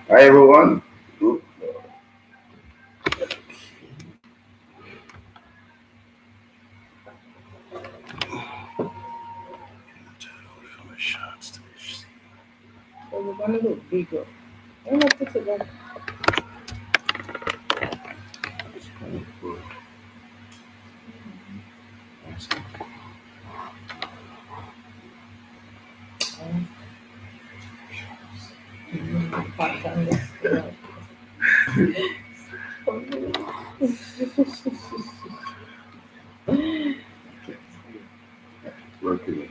Hi everyone. Good. So we're gonna go bigger. I'm gonna put it back. Back on the scale. Working it.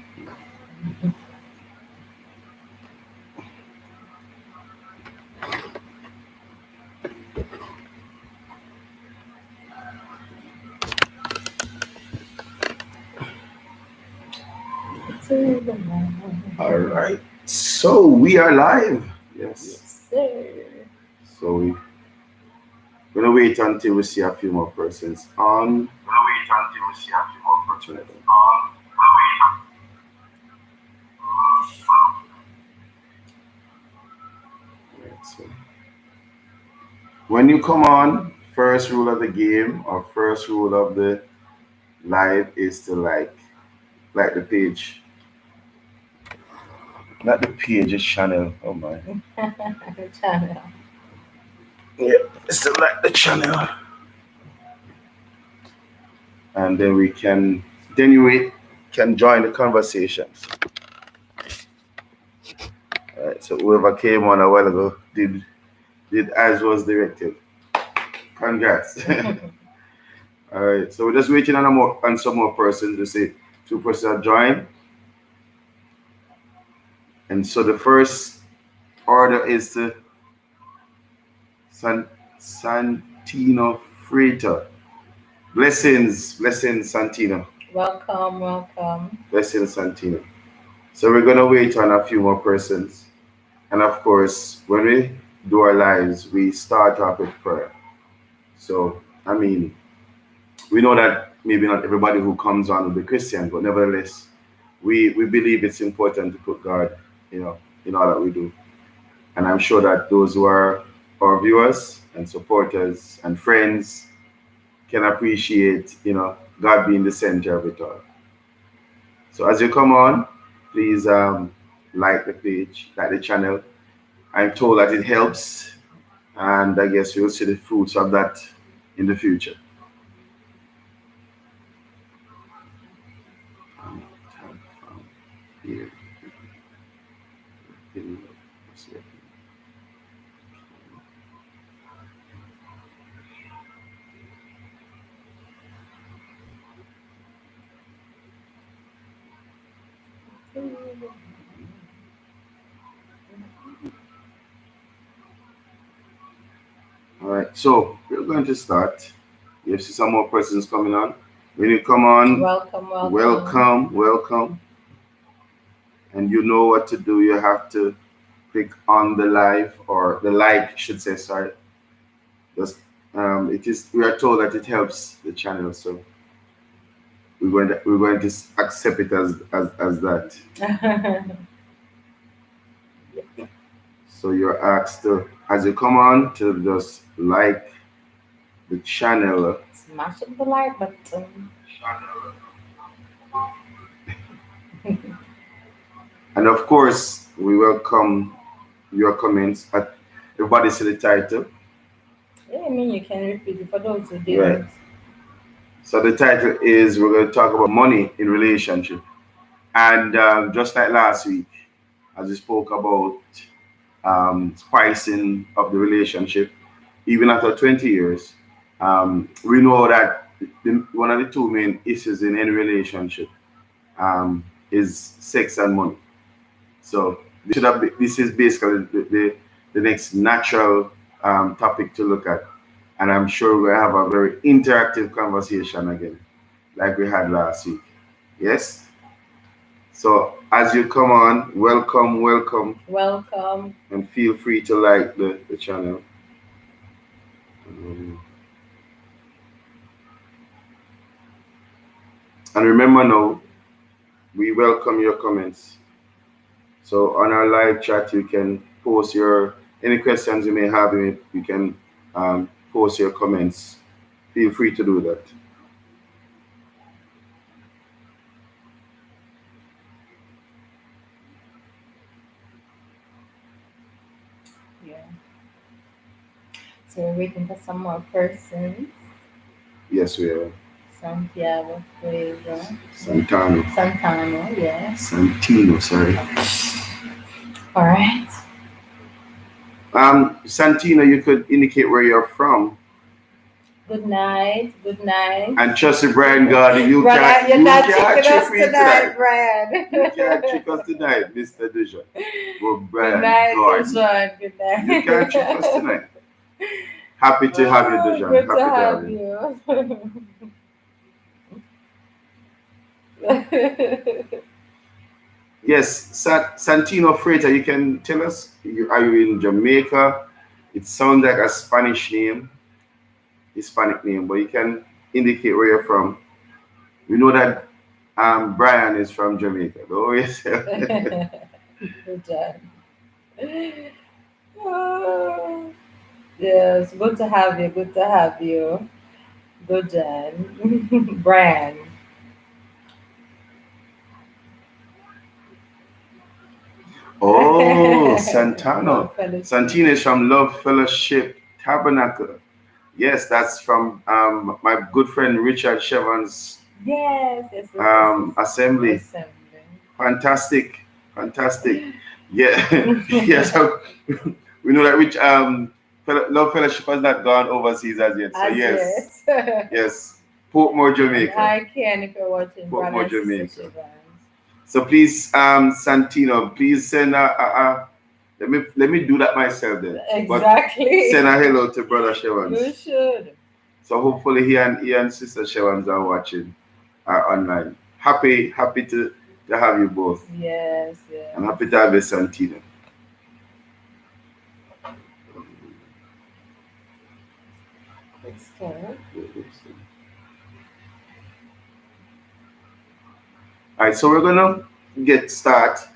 All right. So we are live. Yes. Yes, sir. So we're gonna wait until we see a few more persons on. Gonna wait until we see a few more persons on. Right, so when you come on, first rule of the game or first rule of the live is to like the page. Not the page, it's channel. Oh my. Channel. Yeah, still like the channel. And then we can join the conversations. All right, so whoever came on a while ago did as was directed. Congrats. All right, so we're just waiting on some more persons to say two persons are joined. And so the first order is to Santino Frita. Blessings, Santino. Welcome, welcome. Blessings, Santino. So we're gonna wait on a few more persons. And of course, when we do our lives, we start off with prayer. So, I mean, we know that maybe not everybody who comes on will be Christian, but nevertheless, we believe it's important to put God, in all that we do. And I'm sure that those who are our viewers and supporters and friends can appreciate, God being the center of it all. So as you come on, please like the page, like the channel. I'm told that it helps, and I guess we'll see the fruits of that in the future. Here. All right, so we're going to start. You see some more persons coming on. When you come on, Welcome, welcome. welcome. And you know what to do. You have to click on the live or the like, should say, sorry. Just it is. We are told that it helps the channel, so we're going to accept it as that. So you're asked to, as you come on, to just like the channel. Smash the like button. And of course, we welcome your comments. Everybody see the title. Yeah, I mean, you can repeat it for those who Right. didn't. So the title is we're going to talk about money in relationship. And just like last week, as we spoke about spicing of the relationship, even after 20 years, we know that one of the two main issues in any relationship is sex and money. So this is basically the next natural topic to look at. And I'm sure we'll have a very interactive conversation again, like we had last week. Yes? So as you come on, welcome, Welcome. and feel free to like the channel. Um, and remember now, we welcome your comments. So on our live chat, you can post your Any questions you may have, you can post your comments. Feel free to do that. Yeah. So we're waiting for some more persons. Yes, we are. Santiago Fraser. Santano. Santano, yes. Santino, sorry. All right. Santino, you could indicate where you're from. Good night. Good night. And trust me, Brian God, Brian, you're not tricking us trick me tonight, tonight. Brian. You can't trick us tonight, Mr. Dijon. But Good Brian night, God, Dijon. Good night. you can't trick us tonight. Happy to have you, Oh, Dijon. good to Happy to have have you. you. Yes, Santino Freitas, you can tell us, are you in Jamaica? It sounds like a Spanish name, Hispanic name, but you can indicate where you're from. We know that Brian is from Jamaica. Don't worry. Good job. Oh, yes, good to have you. Good to have you. Good Jan. Brian. Oh, Love Santano. fellowship. Santino is from Love Fellowship Tabernacle. Yes, that's from my good friend Richard Chevan's Yes, yes, yes, yes, assembly. yes. Assembly. Fantastic, fantastic. Yeah, yes. We know that Love Fellowship has not gone overseas as yet. So As yes, yet. yes, Portmore, And Jamaica. I can if you're watching brother Portmore, and sister Jamaica. Shivans. So please, Santino, please send let me do that myself then. Exactly. But send a hello to Brother You Shevans. should. So hopefully he and Sister Shevans are watching online. Happy to have you both. Yes, yes. I'm happy to have you, Santino. Let's start. All right, so we're gonna get started,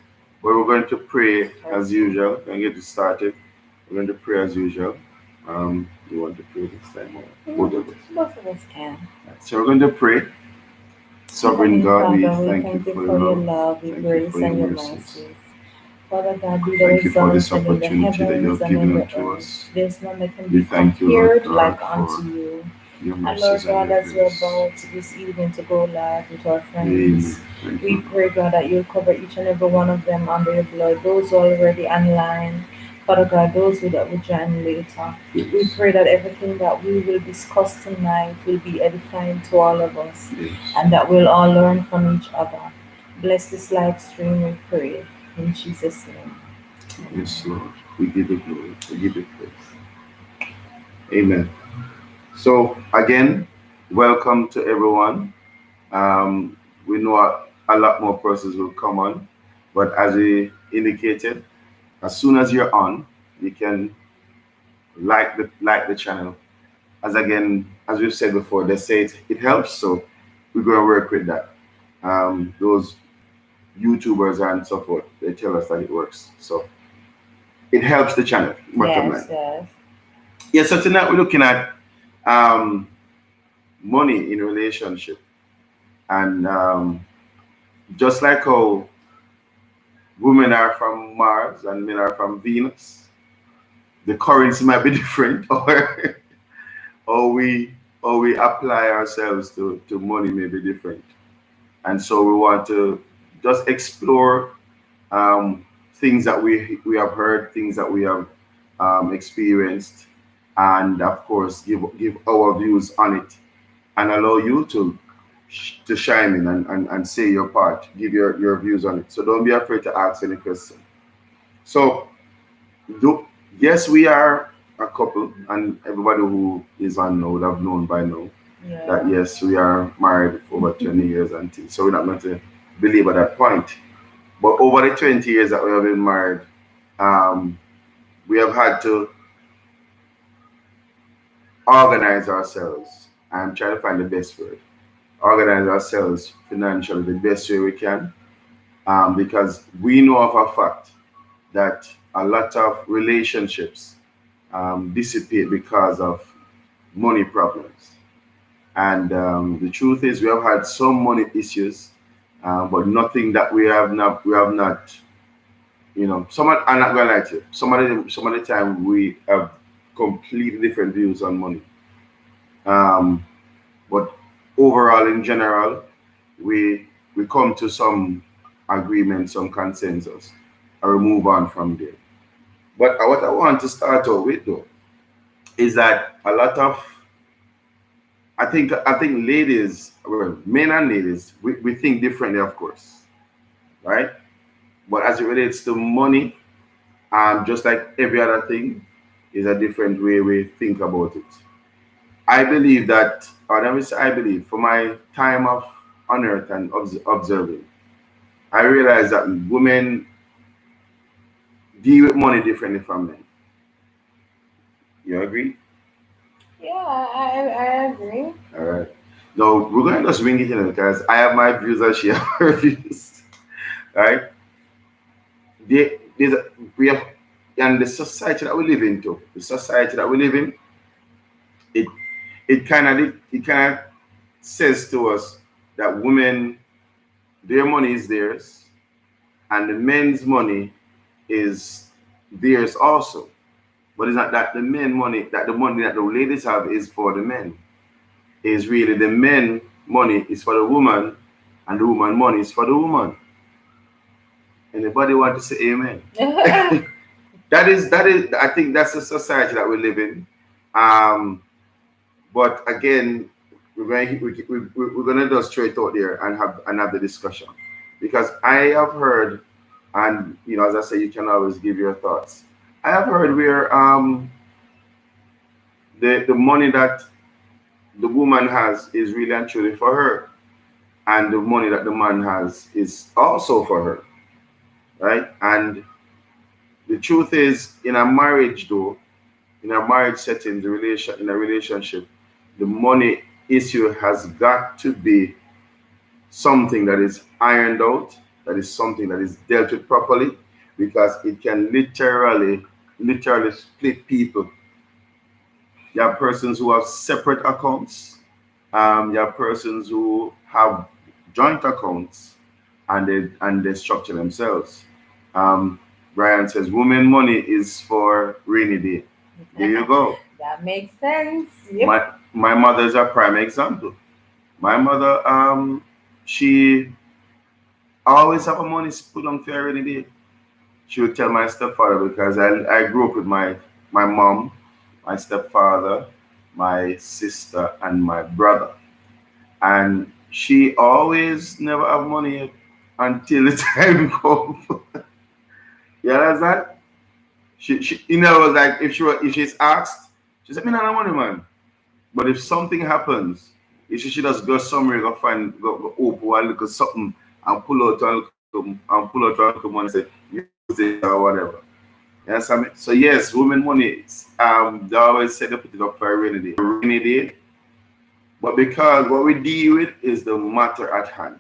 but we're going to pray as usual. We're gonna get it started. We're going to pray as usual. You want to pray this time, or both of us? Both of us can. So we're going to pray. Sovereign Heavenly God, we Father, we thank you thank you for for your your love. love, your Thank you for grace, your and your mercies. mercies. Father God, be thou Thank you for this exalted in the opportunity that you heavens have and in given the unto earth. us. There's none that can We be thank you, Lord compared God, like unto for you. your And Lord mercies and God, your as we're grace. about this evening to go live with our friends, Amen. Thank we you, pray, God, that you'll cover each and every one of them under your blood. Those already online, Father God, those that will join later. Lord. We Yes. pray that everything that we will discuss tonight will be edifying to all of us Yes. and that we'll all learn from each other. Bless this live stream, we pray. In Jesus' name. Yes, Lord. We give you glory. We give you praise. Amen. So again, welcome to everyone. We know a lot more persons will come on, but as we indicated, as soon as you're on, you can like the channel. As we've said before, they say it helps, so we're going to work with that. Those YouTubers and so forth, they tell us that it works, so it helps the channel. Bottom Yes, line. yes. Yeah. So tonight we're looking at um, money in relationship, and just like how women are from Mars and men are from Venus, the currency might be different, or we apply ourselves to money may be different. And so we want to just explore things that we have heard, things that we have experienced, and of course give our views on it, and allow you to shine in and say your part, give your views on it. So don't be afraid to ask any question. So do, yes, we are a couple, and everybody who is on now would have known by now that Yeah. yes, we are married for over 20 years and things. So we're not going to believe at that point. But over the 20 years that we have been married, um, we have had to organize ourselves. I'm trying to find the best word. Organize ourselves financially the best way we can, because we know of a fact. that a lot of relationships dissipate because of money problems. And the truth is, we have had some money issues, but nothing that we have not. I'm not gonna lie to you. Some of the time we have completely different views on money. Um, but overall, in general, we we come to some agreement, some consensus, and we move on from there. But what I want to start out with though is that a lot of I think ladies, well, men and ladies, we think differently, of course, right? But as it relates to money, just like every other thing, is a different way we think about it. I believe that, or let me say, I believe, for my time of on earth and observing, I realize that women deal with money differently from men. You agree? Yeah, I agree. All right. Now we're gonna just bring it in because I have my views and she has her views. Right? There's we have, and the society that we live in, too, the society that we live in, it it kind of says to us that women, their money is theirs, and the men's money is theirs also. But it's not that the money that the ladies have is for the men. Is really the men money is for the woman, and the woman money is for the woman. Anybody want to say amen? That is I think that's the society that we live in. Um, but again, we're going to just straight out there and have the discussion, because I have heard, and as I say, you can always give your thoughts. I have heard where the money that the woman has is really and truly for her, and the money that the man has is also for her, right? And the truth is, in a marriage, though, in a marriage setting, in a relationship, the money issue has got to be something that is ironed out, that is something that is dealt with properly, because it can literally split people. You have persons who have separate accounts. You have persons who have joint accounts, and they structure themselves. Um, Brian says, "Women money is for rainy day." There you go. That makes sense. Yep. My mother is a prime example. My mother, she always have a money put on for a rainy day. She would tell my stepfather, because I grew up with my mom, my stepfather, my sister, and my brother. And she always never have money until the time comes. You understand? She was like, if she's asked, she said, "Me not have money, man." But if something happens, if she just go somewhere, go open one little something and pull out one little money and say, "Use it," or whatever. You understand me? So yes, women money, they always say they put it up for a rainy day. But because what we deal with is the matter at hand.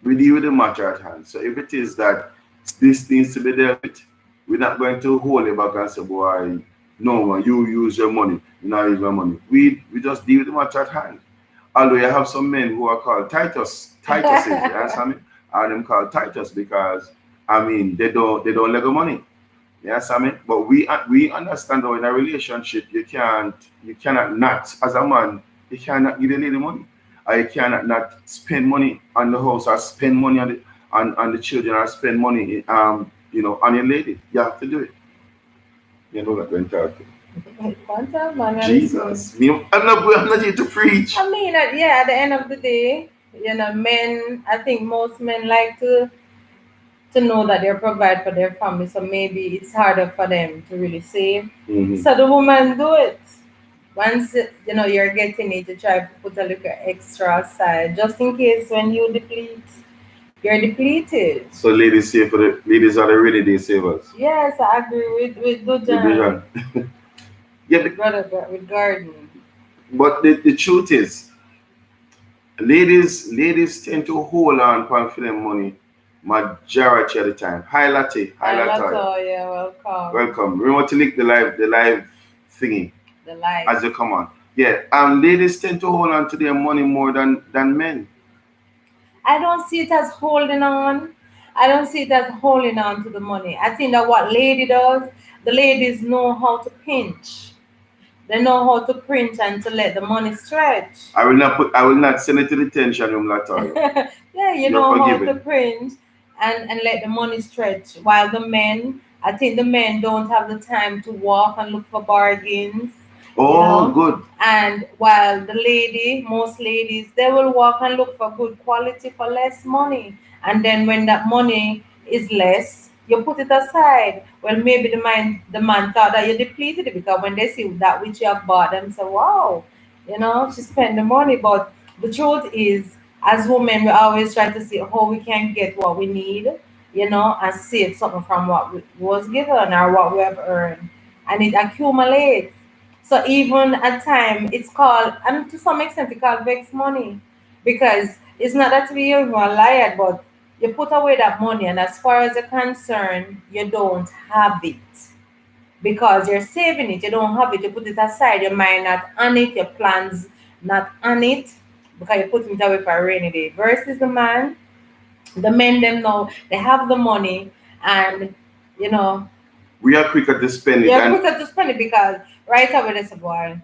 We deal with the matter at hand. So if it is that this needs to be dealt with, we're not going to hold it back and say, "Boy, no man, you use your money, you not use my money." We just deal with the matter at hand. Although you have some men who are called Tituses, you understand me? And them called Titus because they don't let go money. Yes, I mean, but we understand that in a relationship you cannot not, as a man, you cannot give the lady money, or you cannot not spend money on the house, or spend money on the children, or spend money on your lady. You have to do it. You know that when talking. One time, man, I listen. Jesus, I'm not here to preach. I mean, yeah, at the end of the day, men, I think most men like to know that they're provide for their family, so maybe it's harder for them to really save. Mhm. So the woman do it. Once you're getting it, to try to put a little extra aside, just in case when you deplete, you're depleted. So ladies are the really day savers. Yes, I agree with With Dujan, vision. Yeah, brother, with Garden. but the truth is, ladies tend to hold on for them money majority of the time. Hi Latte, hi Hi, Latoya. Latoya. Welcome. Welcome. Remember to link the live thingy The light. as you come on. Yeah, ladies tend to hold on to their money more than men. I don't see it as holding on. I don't see it as holding on to the money. I think that what lady does, the ladies know how to pinch. They know how to pinch and to let the money stretch. I will not send it to the tension room, Latoya. Yeah, you You're know how to forgiven. print and let the money stretch. While the men, I think the men don't have the time to walk and look for bargains, you Oh, know. good. And while the lady, most ladies, they will walk and look for good quality for less money. And then when that money is less, you put it aside. Well, maybe the man thought that you depleted it because when they see that which you have bought, them say, "Wow, she spent the money." But the truth is, as women, we always try to see how we can get what we need, and save something from what was given or what we have earned. And it accumulates. So even at time, it's called, and to some extent, it's called vex money. Because it's not that we even lie, but you put away that money, and as far as you're concerned, you don't have it because you're saving it. You don't have it. You put it aside. Your mind not on it. Your plans not on it because you put it away for a rainy day. Versus the men them know they have the money, and you know We are quicker to spend it, you're and quicker to spend it because right away they say, boy,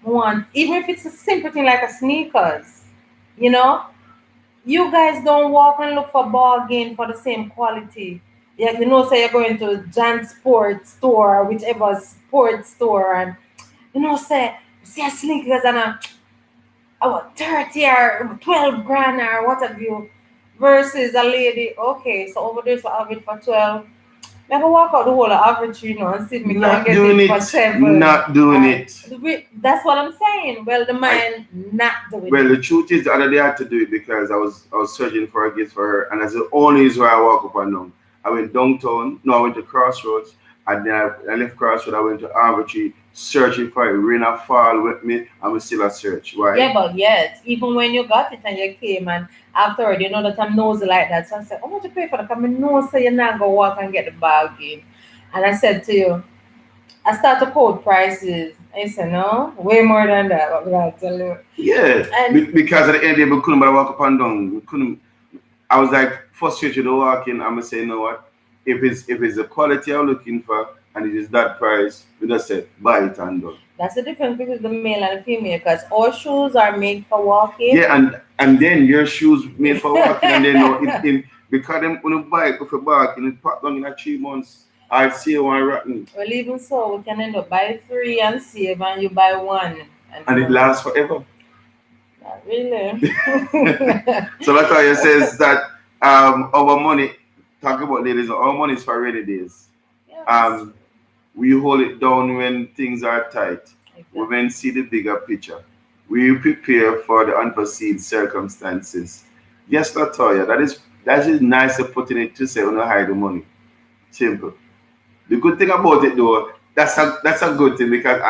want even if it's a simple thing like a sneakers, you know. You guys don't walk and look for bargain for the same quality. Yeah, say you're going to Jan Sports store or whichever sports store, and say see a sneakers and a 30 or 12 grand or what have you, versus a lady, okay, so over there so I have it for 12. Never walk out the whole of average, and see if me can not get doing it for it. 7. Not doing And it. that's what I'm saying. Well, the I man not doing Well, it. the truth is, the other day I had to do it because I was searching for a gift for her, and that's the only is where I walk up and down. I went downtown. No, I went to Crossroads, and then I left Crossroads. I went to Arbitrary, searching for it. Rain or fall with me, I'm still a search. Why? Yeah, but yet, even when you got it and you came and afterward, you know that I'm nosy like that. So I said, how much you pay for that? Come in, no, so you're not going to walk and get the bargain. And I said to you, I start to quote prices. I said, no, way more than that. What we got to tell you. Yeah, And because at the end of the day, we couldn't but walk up and down. We couldn't. I was like frustrated to walk in. I'm gonna say, you know what? If it's the quality I'm looking for and it is that price, we just say buy it and done. that's the difference between the male and the female because our shoes are made for walking. Yeah, and then your shoes made for walking, and then no, it because them when you buy it for walking, it pack down in a 3 months. I see one rotten, Well, even so, we can end up buy three and save, and you buy one. And and it lasts forever. not really. So that's why it says that our money. Talk about ladies. Our money is for rainy days. Yeah, that's Um, we hold it down when things are tight. exactly. Women see the bigger picture. We prepare for the unforeseen circumstances. Yes, Latoya, that is nice of putting it to say, we don't hide the money. Simple. The good thing about it though, that's a good thing because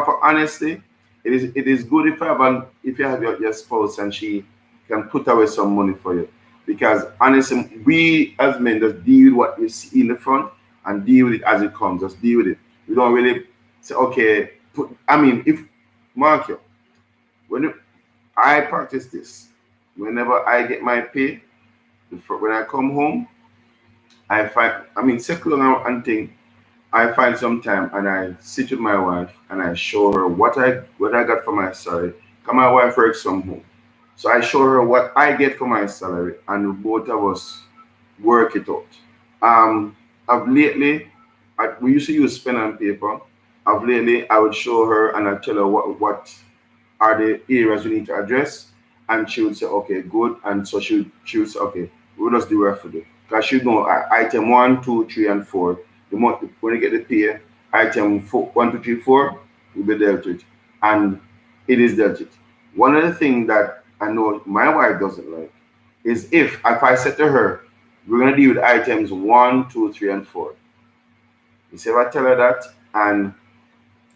for honesty, it is good if you have your spouse and she can put away some money for you. Because honestly, we as men just deal with what you see in the front and deal with it as it comes. Just deal with it. We don't really say, okay, if mark you, when I practice this, whenever I get my pay, when I come home, I find, circle around and think, I find some time and I sit with my wife and I show her what I got for my salary. Cause my wife works from home. So I show her what I get for my salary and both of us work it out. I've lately we used to use pen and paper. I've lately I would show her and I tell her what are the areas we need to address? And she would say, okay, good. And so she would say, okay, we'll just do what for do. Because she know item one, two, three, and four. The month when you get the pay, item four, one, two, three, four will be dealt with. And it is dealt with. One of the things that I know my wife doesn't like is if I said to her, we're gonna deal with items one, two, three, and four. You see if I tell her that and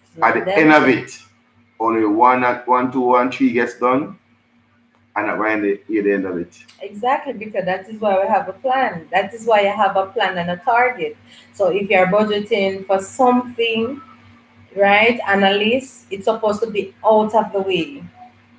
It's at not the end them of check. it, only one, two, one, three gets done, and at the end of it. Exactly, because that is why we have a plan. That is why you have a plan and a target. So if you're budgeting for something, right, and a list, it's supposed to be out of the way,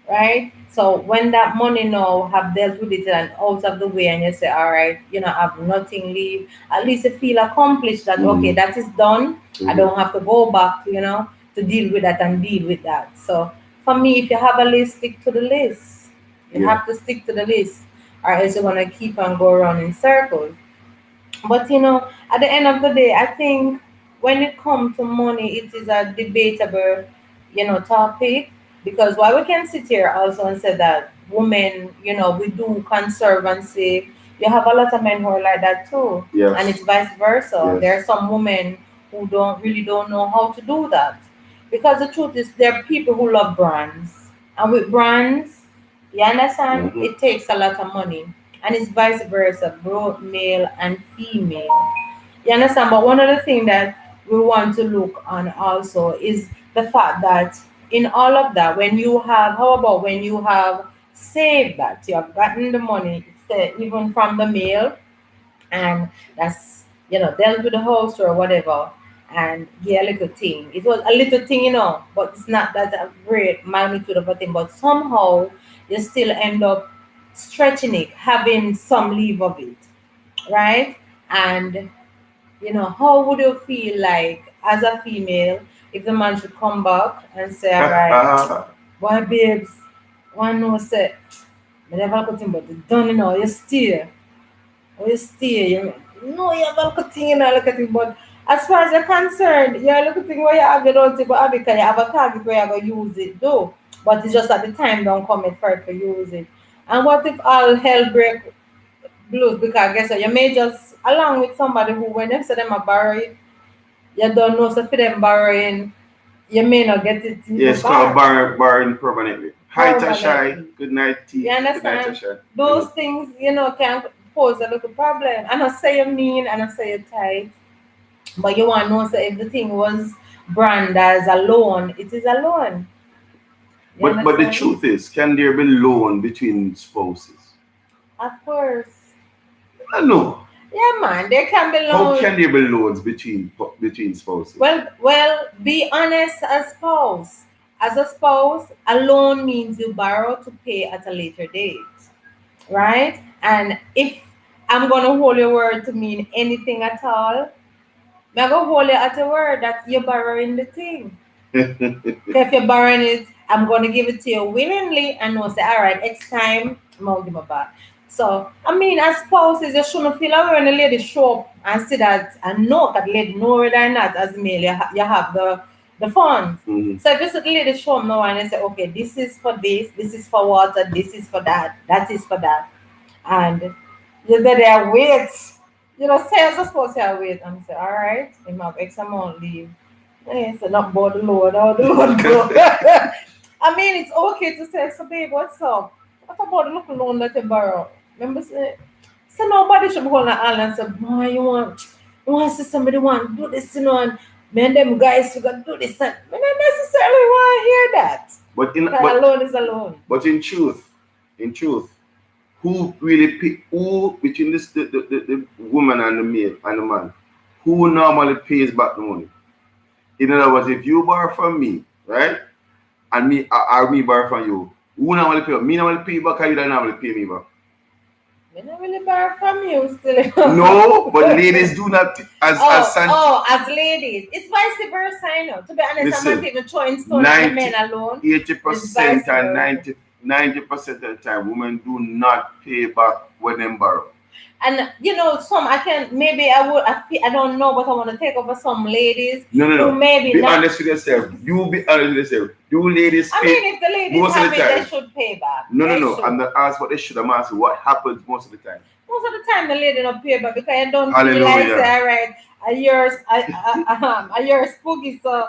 right? So when that money now have dealt with it and out of the way, and you say, all right, I have nothing leave, at least you feel accomplished that okay, Mm-hmm. that is done. I Mm-hmm. don't have to go back, to deal with that and deal with that. So for me, if you have a list, stick to the list. You Yeah. have to stick to the list, or else you're gonna keep on go around in circles. But at the end of the day, I think when it comes to money, it is a debatable, topic, because while we can sit here also and say that women, we do conserve and save, you have a lot of men who are like that too, and Yes. it's vice versa. Yes. There are some women who don't know how to do that, because the truth is there are people who love brands, and with brands, you understand, Mm-hmm. it takes a lot of money, and it's vice versa, both male and female. You understand? But one of the things that we want to look on also is the fact that in all of that, when you have, how about when you have saved that, you have gotten the money, say, even from the male, and that's dealt with the host or whatever, and yeah, a little thing, it was a little thing, but it's not that a great magnitude of a thing, but somehow you still end up stretching it, having some leave of it, right? And how would you feel like as a female if the man should come back and say, all right, boy babes, one no say, I never got him, but the done, you stay. We stay. No, you have a good thing, look at it. But as far as you're concerned, you're looking where you have, you don't think about it, because you have a target where you're going to use it, though. But it's just that the time don't come it for it to use it. And what if all hell break loose? Because guess what? You may just, along with somebody who, when they say them are borrow it, you don't know, so for them borrowing, you may not get it even Yes, called back barring permanently. Hi Tasha. permanently. Good night, You T. Good night, understand? Tasha. Those things, can pose a little problem. And I say you mean and I say you tight, but you want to know, so if the thing was brand as a loan, it is a loan. You But the understand? truth is, can there be loan between spouses? Of course. I know. Yeah, man, there can be How loan. can there be loans between spouses? Well, be honest as spouse. As a spouse, a loan means you borrow to pay at a later date, right? And if I'm gonna hold your word to mean anything at all, I'm gonna hold you at your word that you're borrowing the thing. If you're borrowing it, I'm gonna give it to you willingly and no say, all right, next time I'm gonna give it back. So I mean, as spouses, you shouldn't feel away when the lady show up and see that and know that the lady know whether or not as male you have the funds. Mhm. So if you see the lady show up now and they say, okay, this is for water, this is for that, that is for that, and you're there wait. Say as a spouse, say wait and say, all right, you have X amount leave. It's not about the Lord, how the Lord go. I mean, it's okay to say, so babe, what's up? What about the little loan that you borrow? Remember, say nobody should be holding an hand and say, boy, you want to see somebody want to do this, and man, them guys, you got to do this. And I don't necessarily want to hear that. But in Because a loan is a loan. but in truth, who between the woman and the male and the man, who normally pays back the money? In other words, if you borrow from me, right, and me borrow from you, who normally pay? Me normally pay back, or you don't normally pay me back? I don't really borrow from you still. No, but ladies do not as As ladies. It's vice versa, To be honest, I'm not listen, even throwing stone at the 90, men alone. It's vice 80% and versa. 90% of the time, women do not pay back when they borrow. And some I can maybe I don't know, but I want to take over some ladies No, no, who no. maybe Be not. honest with yourself. You be honest with yourself. Do ladies I pay mean, if the ladies most of have the it, they time? should pay back. No, no, They no. I'm should. not asking what they should. I'm asking what happens most of the time. Most of the time, the lady don't pay back because I don't feel like say, Hallelujah. all right, a year spooky, so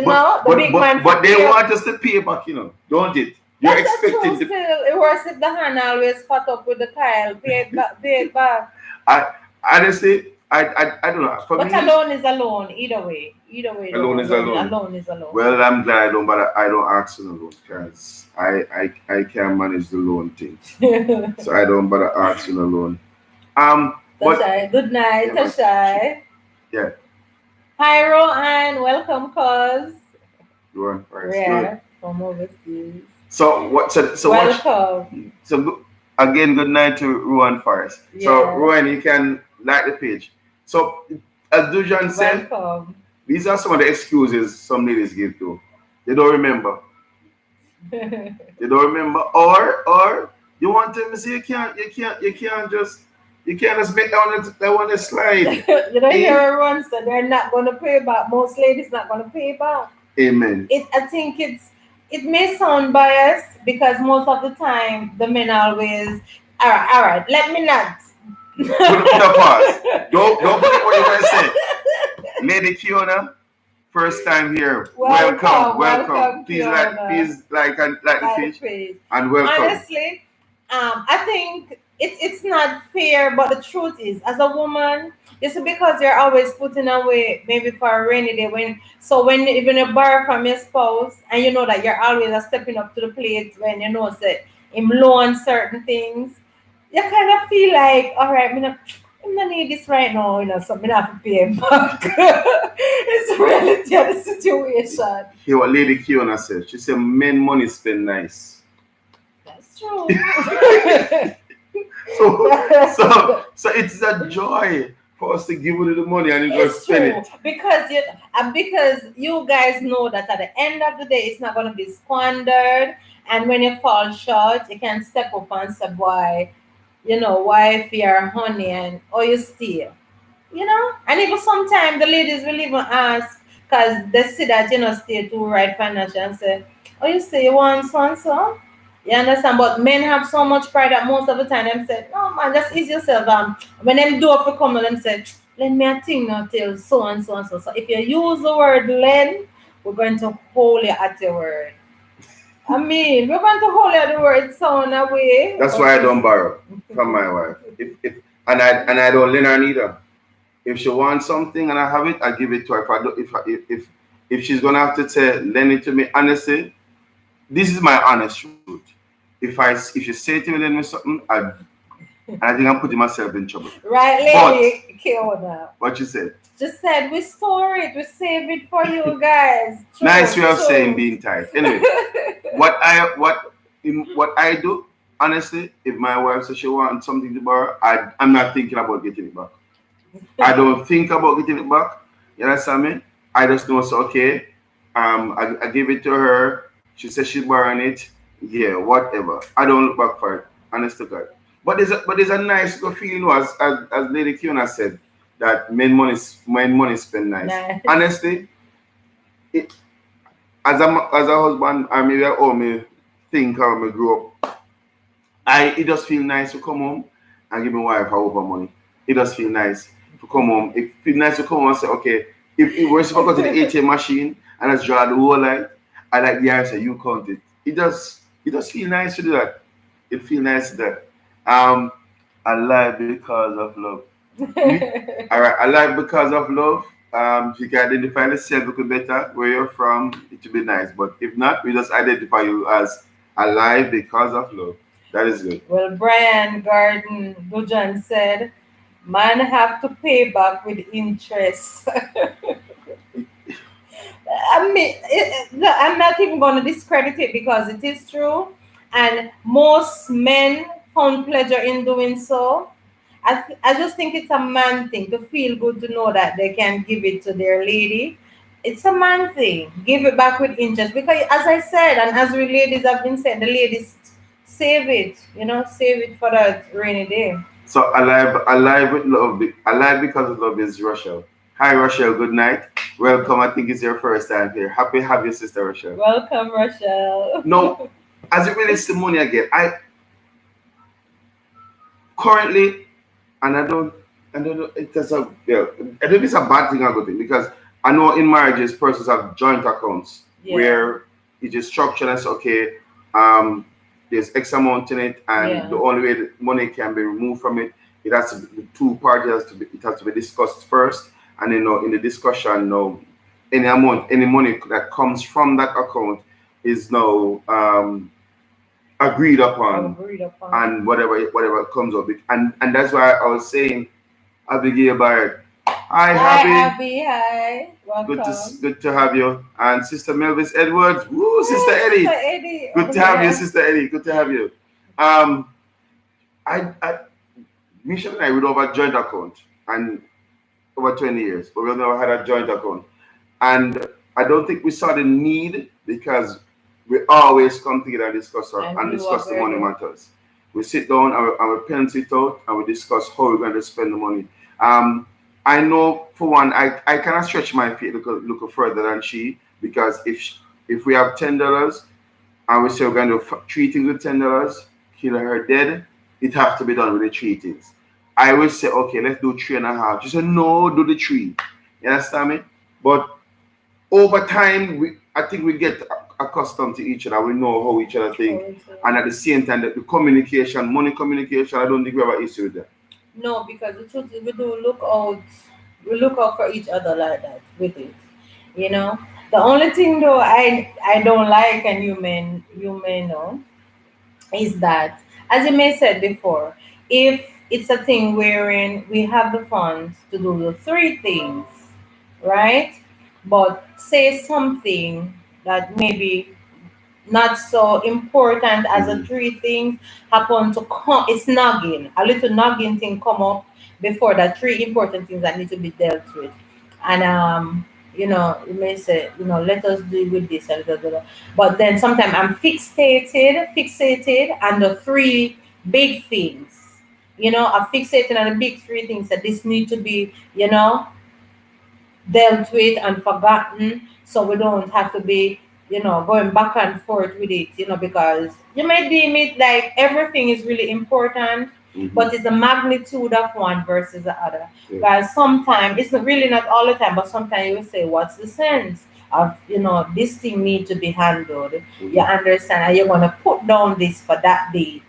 But the big man for they pay up. want us to pay back, don't it? You're That's a true expecting the still. It worse if the hand always fought up with the Kyle. Pay it back, pay it back. I honestly I don't know. For But me, alone is alone. Either way. Either way though. alone is alone. Alone is alone. Well, I'm glad I don't ask for the loan because I can manage the loan thing. So I don't bother asking a loan. But Tashai. Good night, yeah, man. Tashai. Yeah, Hi Rohan. Welcome, cuz. you went first. Good. Rare from overseas. So what? So what? Welcome. Again, good night to Ruan first. So Yeah. Ruan, you can like the page. So as Dujan said, Welcome. these are some of the excuses some ladies give to. They don't remember. They don't remember, or you want them to say you can't just make that one a slide. You don't hear Eh? everyone say they're not gonna pay back. Most ladies not gonna pay back. Amen. I think it may sound biased because most of the time the men always all right, let me not. Put a pause. Don't forget what you're gonna say. Lady Kiona, first time here. Welcome, welcome. Please Fiona. like the Like page the page. and welcome. Honestly, I think it's not fair, but the truth is, as a woman, it's because you're always putting away maybe for a rainy day when even you borrow from your spouse and you know that you're always stepping up to the plate when you know that him low on certain things, you kind of feel like, all right, I don't need this right now, so I have to pay him back. It's reality of the situation. Hear what Lady Kiona said. She said men money spend nice. That's true. So it is a joy for us to give you the money and you go It's spend true it. because you guys know that at the end of the day, it's not going to be squandered. And when you fall short, you can step up and say, "Boy, wife, you're honey, and you stay." And even sometimes the ladies will even ask because they see that stay too right financial and say, "Oh, you say you want so and so." You understand? But men have so much pride that most of the time them say, "No man, just ease yourself." When them do up for come them say, "Lend me a thing now till so and so and so." So if you use the word lend, we're going to hold you at your word. I mean, we're going to hold you at the word sound away, That's but why I it's don't borrow from my wife. If and I don't lend her neither. If she wants something and I have it, I give it to her. If I don't, if she's gonna have to say lend it to me, honestly, this is my honest truth. If you say to me lend me something, I think I'm putting myself in trouble. right, But lady Kiona. what you said, Just said we store it, we save it for you guys. nice way True, of saying true. being tight. Anyway, what I do, honestly, if my wife says she wants something to borrow, I'm not thinking about getting it back. I don't think about getting it back. You understand me? I just know it's okay. I give it to her. She says she's borrowing it. Yeah, whatever. I don't look back for it. Honest to God. But there's a nice good feeling, as Lady Kiona said, that men money spend nice. Nice. Honestly, it, as a husband, I maybe I owe me think how me grow up. It just feel nice to come home and give my wife a over money. It does feel nice to come home. It feel nice to come home and say, okay, if we're supposed to go to the ATM machine and let's draw the whole line, I like the answer, you count it. It does feel nice to do that. It feel nice to do that. I lie because of love. Me? All right, I lie because of love. If you can identify yourself a little better, where you're from, it would be nice. But if not, we just identify you as alive because of love. That is good. Well, Brian Garden Dujan said, "Man have to pay back with interest." I mean, no, I'm not even going to discredit it because it is true, and most men found pleasure in doing so. I just think it's a man thing to feel good to know that they can give it to their lady. It's a man thing. Give it back with interest because, as I said, and as we ladies have been saying, the ladies save it. Save it for that rainy day. So alive with love. Alive because of love is Rochelle. Hi Rochelle, good night. Welcome. I think it's your first time here. Happy to have your sister Rochelle. Welcome, Rochelle. No, as it relates to money again, I currently and I don't know it's a yeah, I don't think it's a bad thing or good thing because I know in marriages persons have joint accounts Yeah, where it is structured and say, okay, um, there's X amount in it and yeah. the only way that money can be removed from it it has to be, the two parties has to be, it has to be discussed first, and in the discussion, any money that comes from that account is now agreed upon, Agreed upon. and whatever comes of it, and that's why I was saying, Abigail Barrett, hi Hi, Abby, Abby. Hi. Welcome. good to have you, and Sister Melvis Edwards, woo, Sister Hey, Sister Eddie, Eddie good over to have you, here. Sister Eddie, good to have you. Um, I Michelle and I would have a joint account and over 20 years, but we've never had a joint account. And I don't think we saw the need because we always come together and And do what discuss the we're money doing. matters. We sit down and we pencil it out and we discuss how we're going to spend the money. Um, I know for one, I cannot stretch my feet look further than she, because if we have $10 and we say we're going to do three things with $10, kill her dead, it have to be done with the three things. I will say, okay, let's do three and a half. She said, no, do the three. You understand me? But over time, I think we get accustomed to each other. We know how each other think, Oh, so- and at the same time, the communication, money communication, I don't think we have an issue with that. No, because the truth is we do look out. We look out for each other like that with it. You know. The only thing though I don't like, and you may know, is that, as you may said before, if it's a thing wherein we have the funds to do the three things, right? But say something that maybe not so important as the Hmm. three things happen to come, it's nagging, a little nagging thing come up before the three important things that need to be dealt with. And you may say, let us deal with this and blah, blah, blah. But then sometimes I'm fixated on the three big things. I'm fixated on the big three things that this need to be, dealt with and forgotten, so we don't have to be going back and forth with it, because you may deem it like everything is really important, Hmm. but it's the magnitude of one versus the other. Yeah. Because sometimes it's really not all the time, but sometimes you will say, what's the sense of this thing need to be handled? You Hmm. understand, and you're going to put down this for that date.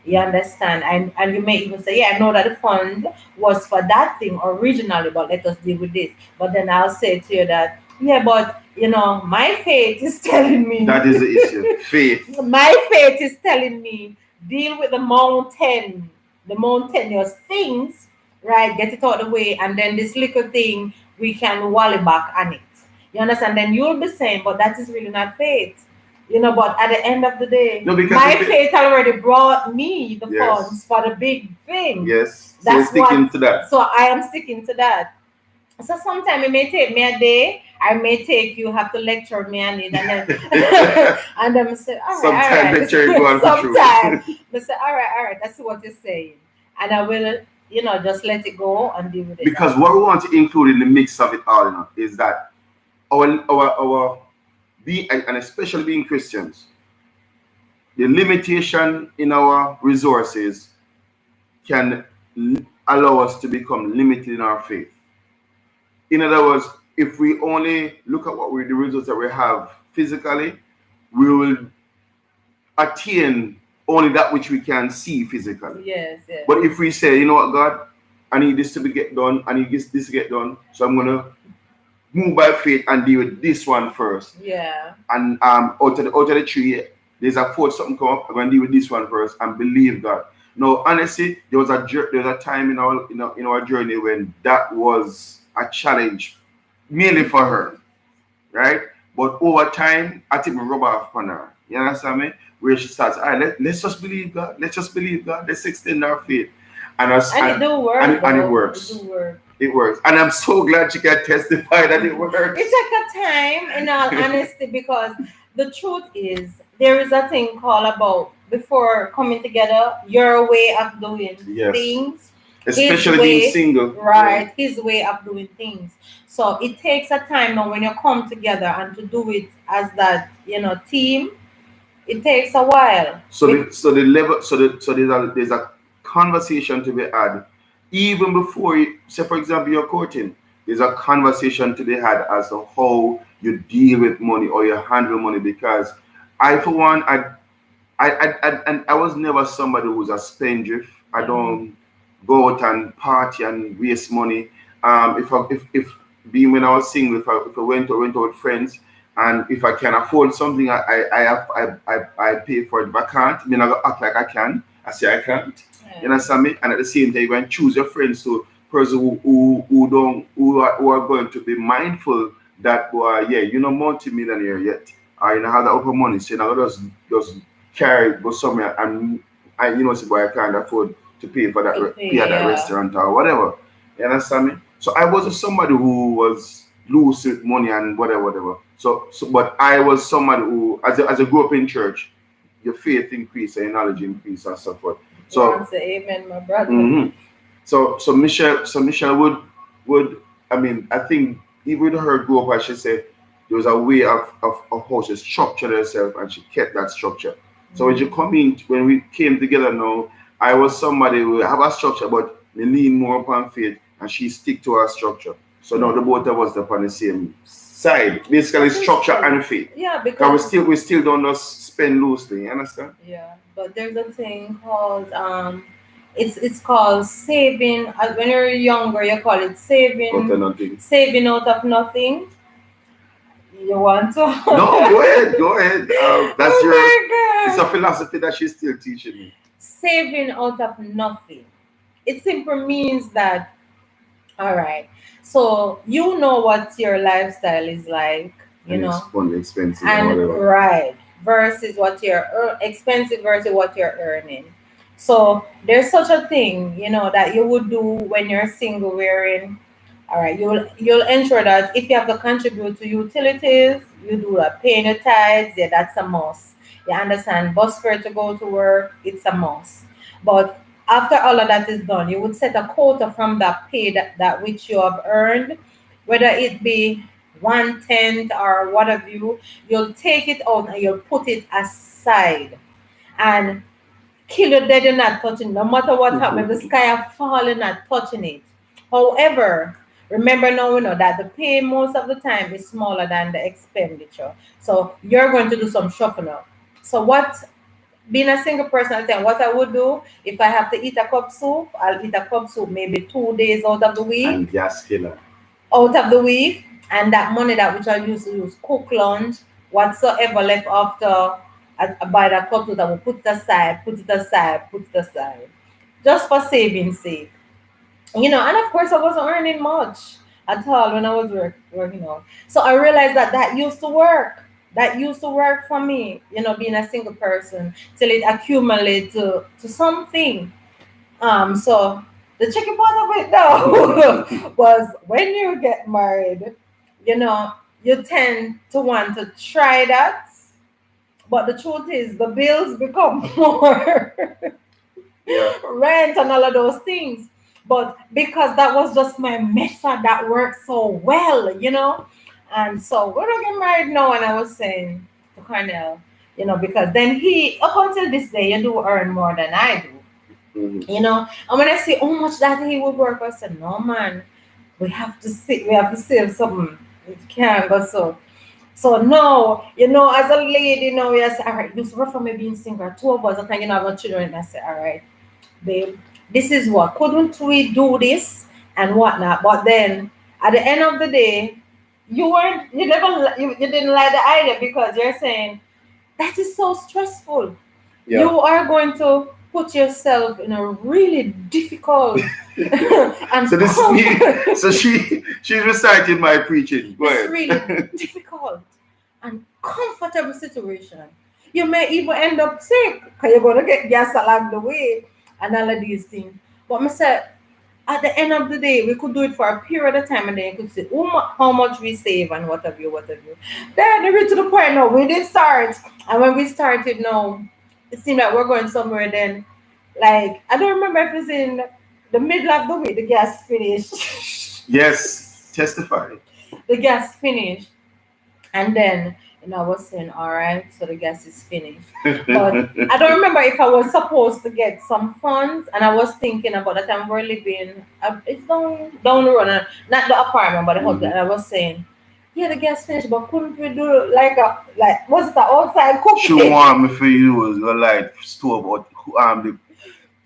You understand, and you may even say, yeah, I know that the fund was for that thing originally, but let us deal with this. But then I'll say to you that, yeah, but my faith is telling me, That is the issue. Faith. my faith is telling me, deal with the mountainous things, right? Get it out of the way, and then this little thing we can wally back on it. You understand? Then you'll be saying, but that is really not faith. But at the end of the day, No, because my faith already brought me the yes, funds for the big thing. yes. So you're That's sticking what, to that. so I am sticking to that. So sometimes it may take me a day. I may take you have to lecture me on it, and then and then I say, Sometimes all the cherry go right. on for true. Sometimes I say, all right, I see what you're saying, and I will, just let it go and deal with it Because that what way. we want to include in the mix of it all, is that our be and especially being Christians, the limitation in our resources can allow us to become limited in our faith. In other words, if we only look at the results that we have physically, we will attain only that which we can see physically. Yes, yes, But if we say, you know what, God, I need this to be get done, I need this to get done, so I'm gonna move by faith and deal with this one first. yeah. And out of the three, there's a fourth something come up. I'm gonna deal with this one first and believe God. No, honestly, there was a time in our journey when that was a challenge, mainly for her, right? But over time, I think we rub off on her. You understand me? Where she starts, all right, let's just believe God. Let's just believe God. Let's extend our faith, and us And it do work and it though. It do works. work. It works, and I'm so glad she can testify that it works. It took a time, in all honesty, because the truth is there is a thing called about before coming together, your way of doing Yes, things, his especially being way, single. Yeah. right, his way of doing things. So it takes a time now when you come together and to do it as that, team, it takes a while. So the level so there's a conversation to be had even before you say, for example, you're courting. There's a conversation to be had as to how you deal with money or you handle money, because I for one I and I was never somebody who was a spendthrift. I Mhm. don't. go out and party and waste money. If being when I was single, if I went out with friends, and if I can afford something, I pay for it. If I can't, I mean I act like I can. I say I can't. You Yeah. understand me? And at the same time, you can choose your friends to person who don't who are going to be mindful that boy, yeah, you're not multi-millionaire yet. You know have that upper money, so you know just carry go somewhere and I say boy I can't afford to pay for that To pay at pay, that yeah. restaurant or whatever. You understand me? So I wasn't somebody who was loose with money and whatever. So but I was somebody who as I grew up in church, your faith increased and your knowledge increased and so forth. Go on, So say amen, my brother. mhm. So Michelle would I mean I think even her grew up as she said there was a way of how she structured herself and she kept that structure. So when you Mm. come in when we came together now, I was somebody who have a structure but me lean more upon faith and she stick to her structure. So now the Mm. both of us are on the same side. Basically Which is structure good. and faith. Yeah, Because because we still don't just spend loosely, you understand? yeah, but there's a thing called it's called saving. When you're younger, you call it Got saving, nothing. saving out of nothing. You want to? No, go ahead, go ahead. That's Oh your. It's my a god! philosophy that she's still teaching me. Saving out of nothing. It simply means that, all right. So you know what your lifestyle is like, you And it's know, fun, expensive, and and whatever. right versus what you're expensive versus what you're earning. So there's such a thing, that you would do when you're single, wherein, all right, you'll ensure that if you have to contribute to utilities, you do that. Paying your tithes, yeah, that's a must. You understand? Bus fare to go to work, it's a must. But after all of that is done, you would set a quota from that pay that which you have earned, whether it be 1/10 or whatever you'll take it out and you'll put it aside. And kill your dead, you're not touching. No matter what happens, if the sky are falling, not touching it. However, remember now we know that the pay most of the time is smaller than the expenditure. So you're going to do some shuffling up. So what being a single person, I think what I would do if I have to eat a cup soup, I'll eat a cup soup maybe 2 days And gas killer. out of the week, and that money that which I used to use cook lunch, whatsoever left after I buy that cup soup, I will put it aside, put it aside, put it aside, just for saving sake. And of course I wasn't earning much at all when I was working out. So I realized that used to work. That used to work for me, being a single person till it accumulated to something. So the tricky part of it though was when you get married, you know, you tend to want to try that, but the truth is the bills become more Yeah. rent and all of those things. But because that was just my method that worked so well. And so when I get married now, and I was saying to Cornell, because then he, up until this day, you do earn more than I do. Mhm. And when I see how much that he would work, I said, no man, we have to save something. It can't go so. So now, as a lady, you say, all right, this work for me being single, two of us, I think have no children. And I say, all right, babe, this is what couldn't we do this and whatnot. But then at the end of the day, you didn't like the idea because you're saying that is so stressful. Yeah. You are going to put yourself in a really difficult and So this is me. So she's reciting my preaching. Go it's really ahead. difficult and comfortable situation. You may even end up sick because you're going to get gas along the way and all of these things. But I said, at the end of the day, we could do it for a period of time and then you could see how much we save and what have you, what have you. Then we reach to the point now, we did start. And when we started now, it seemed like we're going somewhere then. Like, I don't remember if it's in the middle of the week, the gas finished. Yes. Testify. The gas finished. And then, I was saying, all right, so the gas is finished. But I don't remember if I was supposed to get some funds, and I was thinking about the time we're living. It's down the road, not the apartment, but the house. Mhm. And I was saying, yeah, the gas finished, but couldn't we do was it an outside She cooking? want me for you was your light stove or the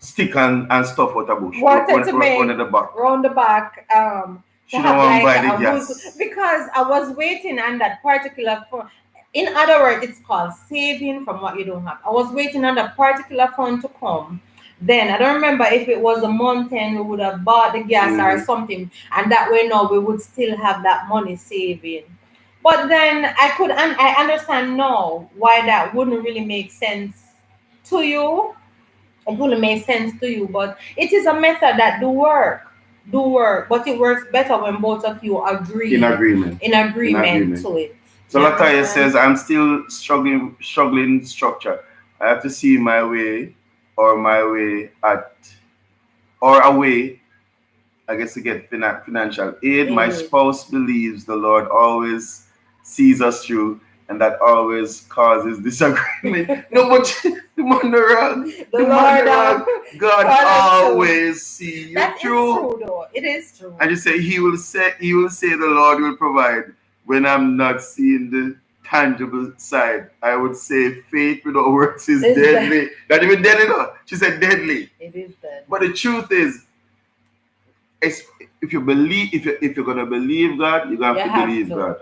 stick and stuff out a bush. Wanted to Run make at the back. round the back to She don't have want to like buy the a wood, gas. because I was waiting on that particular phone. In other words, it's called saving from what you don't have. I was waiting on that particular phone to come. Then I don't remember if it was a month and we would have bought the gas or Hmm. something, and that way now we would still have that money saving. But then I could, and I understand now why that wouldn't really make sense to you. It will make sense to you, but it is a method that do work, but it works better when both of you In agree agreement. in In agreement agreement. to it. So You Latoya understand? says, I'm still struggling structure. I have to see my way or my way at or a way, I guess, to get financial aid. My Eh, spouse believes the Lord always sees us through, and that always causes disagreement. No, but the man the wrong. the The man Lord the wrong. God call us to. always see you That is through. true, though. It is true. And you say he will say the Lord will provide when I'm not seeing the tangible side. I would say faith without works is It's that. deadly. Not even deadly, no. She said deadly. It is that. But the truth is, it's, if you believe, if you're gonna believe God, you're gonna You have to have believe to, God.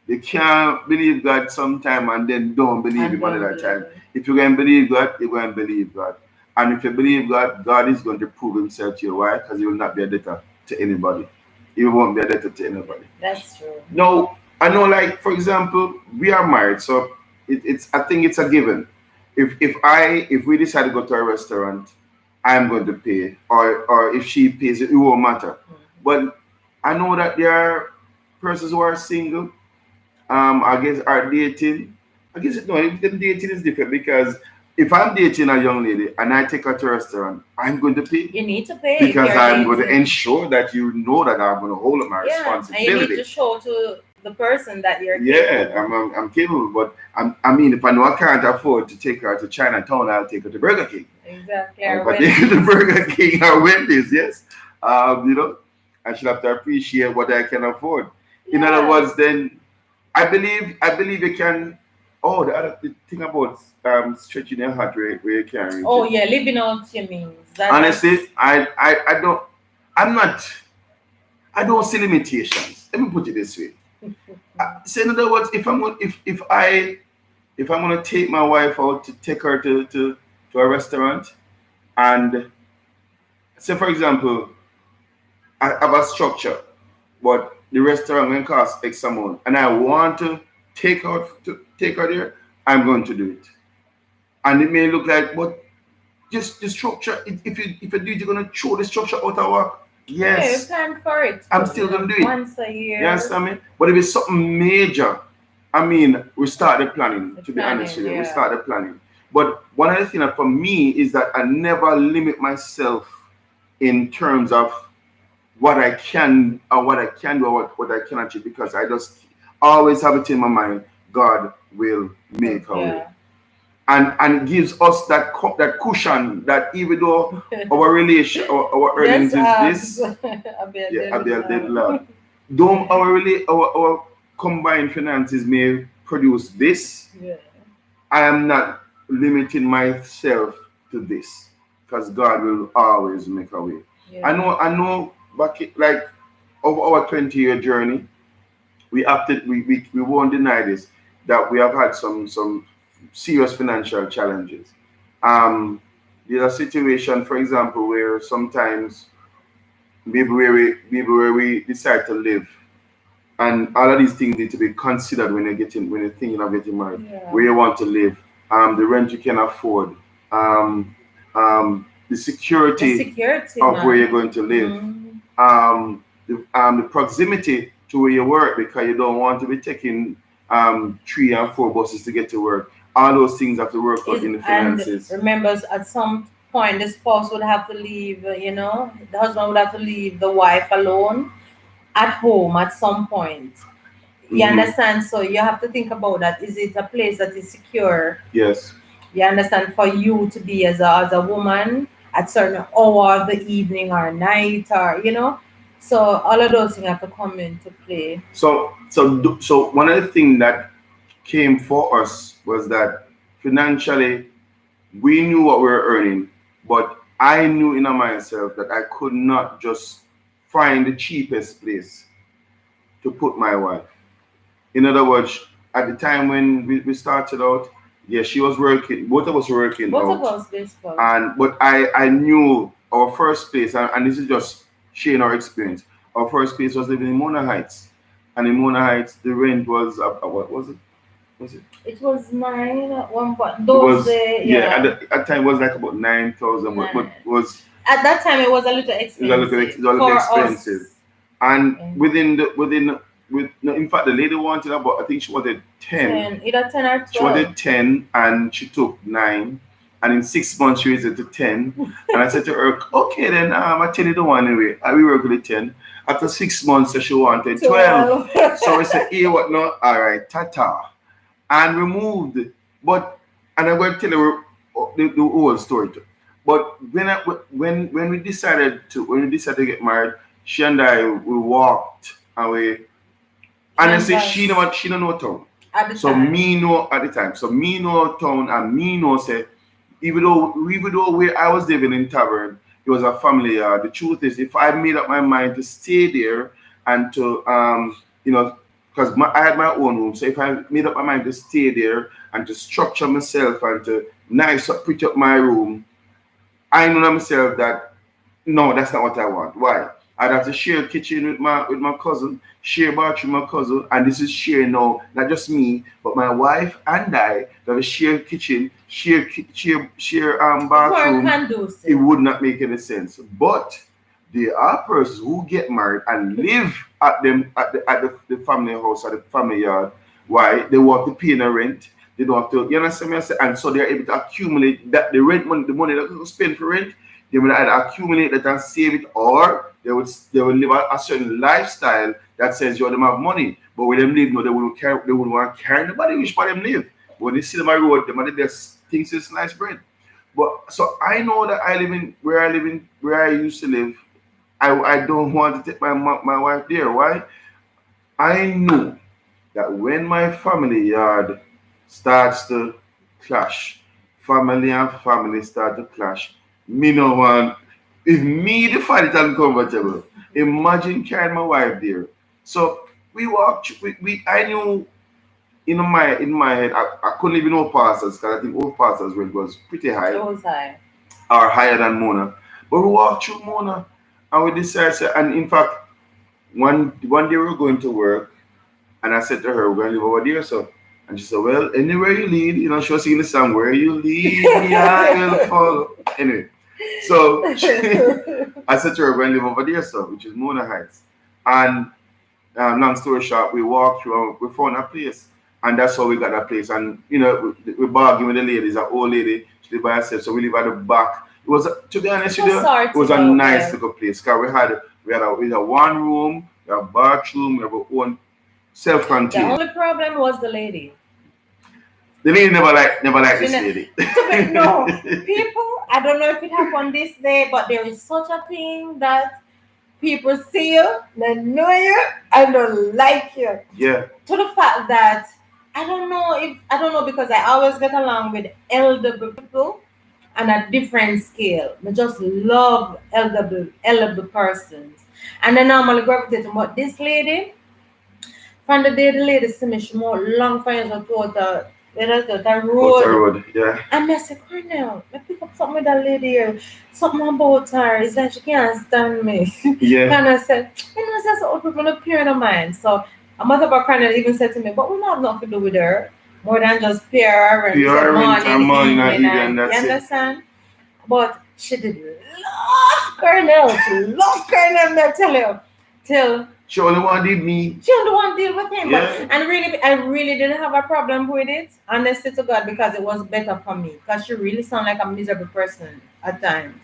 You can't believe God sometime and then don't believe and Him don't another believe time. it. If you're going to believe God, you're going to believe God. And if you believe God, God is going to prove Himself to you. Why? Because He will not be a debtor to anybody. He won't be a debtor to anybody. That's true. No, I know, like, for example, we are married, so it's I think it's a given. If we decide to go to a restaurant, I'm going to pay, or if she pays, it won't matter. Mhm. But I know that there are persons who are single, I guess are dating. I guess no, if them dating is different because if I'm dating a young lady and I take her to a restaurant, I'm going to pay You need to pay if because you're I'm going to dating. ensure that you know that I'm going to hold up my Yeah, and you need responsibility. to show to the person that you're Yeah, capable. I'm capable, but I mean, if I know I can't afford to take her to Chinatown, I'll take her to Burger King. Exactly, If or I take her to Wendy's. Burger King or Wendy's, yes, you know, I should have to appreciate what I can afford. In other Yeah. words, then I believe you can. Oh, the thing about stretching your heart where you can't reach Oh it. yeah, living out your means. That's Honestly, I don't. I'm not. I don't see limitations. Let me put it this way. So in other words, if I'm gonna take my wife out to take her to a restaurant, and say for example, I have a structure, but the restaurant will cost X amount, and I want to take her there, I'm going to do it. And it may look like, but just the structure. If you do it, you're gonna throw the structure out of work. yeah, you Yes, plan for it. I'm still gonna do it. Once a You year, understand me? But if it's something major, I mean, we started planning. the To be honest planning. with you, we Yeah, started planning. But one of the things that for me is that I never limit myself in terms of what I can or what I can do or what I can achieve because I just always have it in my mind. God will make a way, yeah. and it gives us that cushion that even though our relation our Just earnings is abs. this, I'll be a yeah, I'll dead be a dead lad. lad. Don't our combined finances may produce this. Yeah, I am not limiting myself to this because God will always make a way. I yeah. know, I know. Like over our 20-year journey, we won't deny this that we have had some serious financial challenges. Um, there's a situation, for example, where sometimes maybe where we decide to live, and all of these things need to be considered when you're thinking of getting married. Yeah. Where you want to live, the rent you can afford, um, the The security security, of where you're man. going to live, Mm. the proximity to where you work because you don't want to be taking 3 and 4 buses to get to work. All those things have to work out Is in the and finances. remember, at some point, the spouse would have to leave. The husband would have to leave the wife alone at home at some point. You Hmm. understand? So you have to think about that. Is it a place that is secure? Yes. You understand? For you to be as a woman at certain hour of the evening or night, so all of those things have to come into play. So one of the things that came for us was that financially we knew what we were earning, but I knew in myself that I could not just find the cheapest place to put my wife. In other words, at the time when we started out, yeah, she was working, both of us were working Both of out. us, basically. And but I knew our first place, and this is just sharing our experience. Our first place was living in Mona Heights. And in Mona Heights the rent was what was it? Was it? It was nine at one point. It Those, was, yeah, yeah, at time it was like about 9,000, but nine. was At that time, it was a little it was a little expensive it was a little for expensive. us. And Yeah. within with no, in fact the lady wanted about, I think she wanted 10. 10, either 10 or She 12. wanted 10 and she took 9. And in 6 months she raised it to 10. And I said to her, okay then, I tell you the one anyway. I will work with the 10. After 6 months she wanted 12. 12. So I said, hey, what now? All right, ta-ta. And we moved. But, and I'm going to tell you the whole story too. But when we decided to get married, she and I, we walked and we, honestly, she don't know town. At the So time. me know at the time. So me know town and me know say, even though where I was living in Tavern, it was a family yard. The truth is, if I made up my mind to stay there and to because I had my own room. So if I made up my mind to stay there and to structure myself and to nice up, pretty up my room, I know myself that no, that's not what I want. Why? I'd have to share a kitchen with my cousin, share bathroom with my cousin, and this is share now, not just me, but my wife and I that we share kitchen, share It's more bathroom. It conducive. would not make any sense. But there are persons who get married and live at the family house, at the family yard. Why? They want to pay the rent. They don't have to, you understand me? I say? And so they're able to accumulate that the rent money, the money that they spend for rent, they will either accumulate that and save it, or they will live a certain lifestyle that says you them have money. But when them live, no, they wouldn't want to carry nobody which part them live. But when they see them on the road, them are the best things is slice bread. But so I know that where I used to live. I don't want to take my wife there. Why? I know that when my family yard starts to clash, family and family start to clash, me no want, if me the find it uncomfortable, imagine carrying my wife there. So we walked, I knew in my head, I couldn't even know pastors because I think all pastors rate was pretty high, It was high. or higher than Mona. But we walked through Mona and we decided, and in fact, one day we were going to work. And I said to her, we're going to live over there, so. And she said, well, anywhere you lead, she was singing the song, where you lead me, I will follow. Anyway, so I said to her, we're going to live over there, so, which is Mona Heights. And long story short, we walked through, we found a place. And that's how we got that place. And, we bargained with the lady, an old lady, she lived by herself, so we live at the back. It was, to be honest with you, it was a nice little place. Because we had one room, we had a bathroom, we have our own The self-contained. only problem was the lady. The lady never liked this She lady. no, people, I don't know if it happened this day, but there is such a thing that people see you, they know you, and don't like you. Yeah. To the fact that I don't know because I always get along with elder people on a different scale. I just love elder persons. And I normally gravitate to, but this lady, from the day the lady see me, she more long for years to the Outer road. road. Yeah. And I said, Cornell, I pick up something with that lady here. Something about her. It's like she can't stand me. Yeah. And I said, that's all people in appear in mind. So a mother of Cornell even said to me, but we don't have nothing to do with her. More than just pay her and say morning, evening, and you that's it. understand? But she did love Cornell. She loved Cornell, I tell you. Till She only wanted me. she only want to deal with him. Yeah. But, and really, I really didn't have a problem with it, honestly to God, because it was better for me. Because she really sound like a miserable person at times.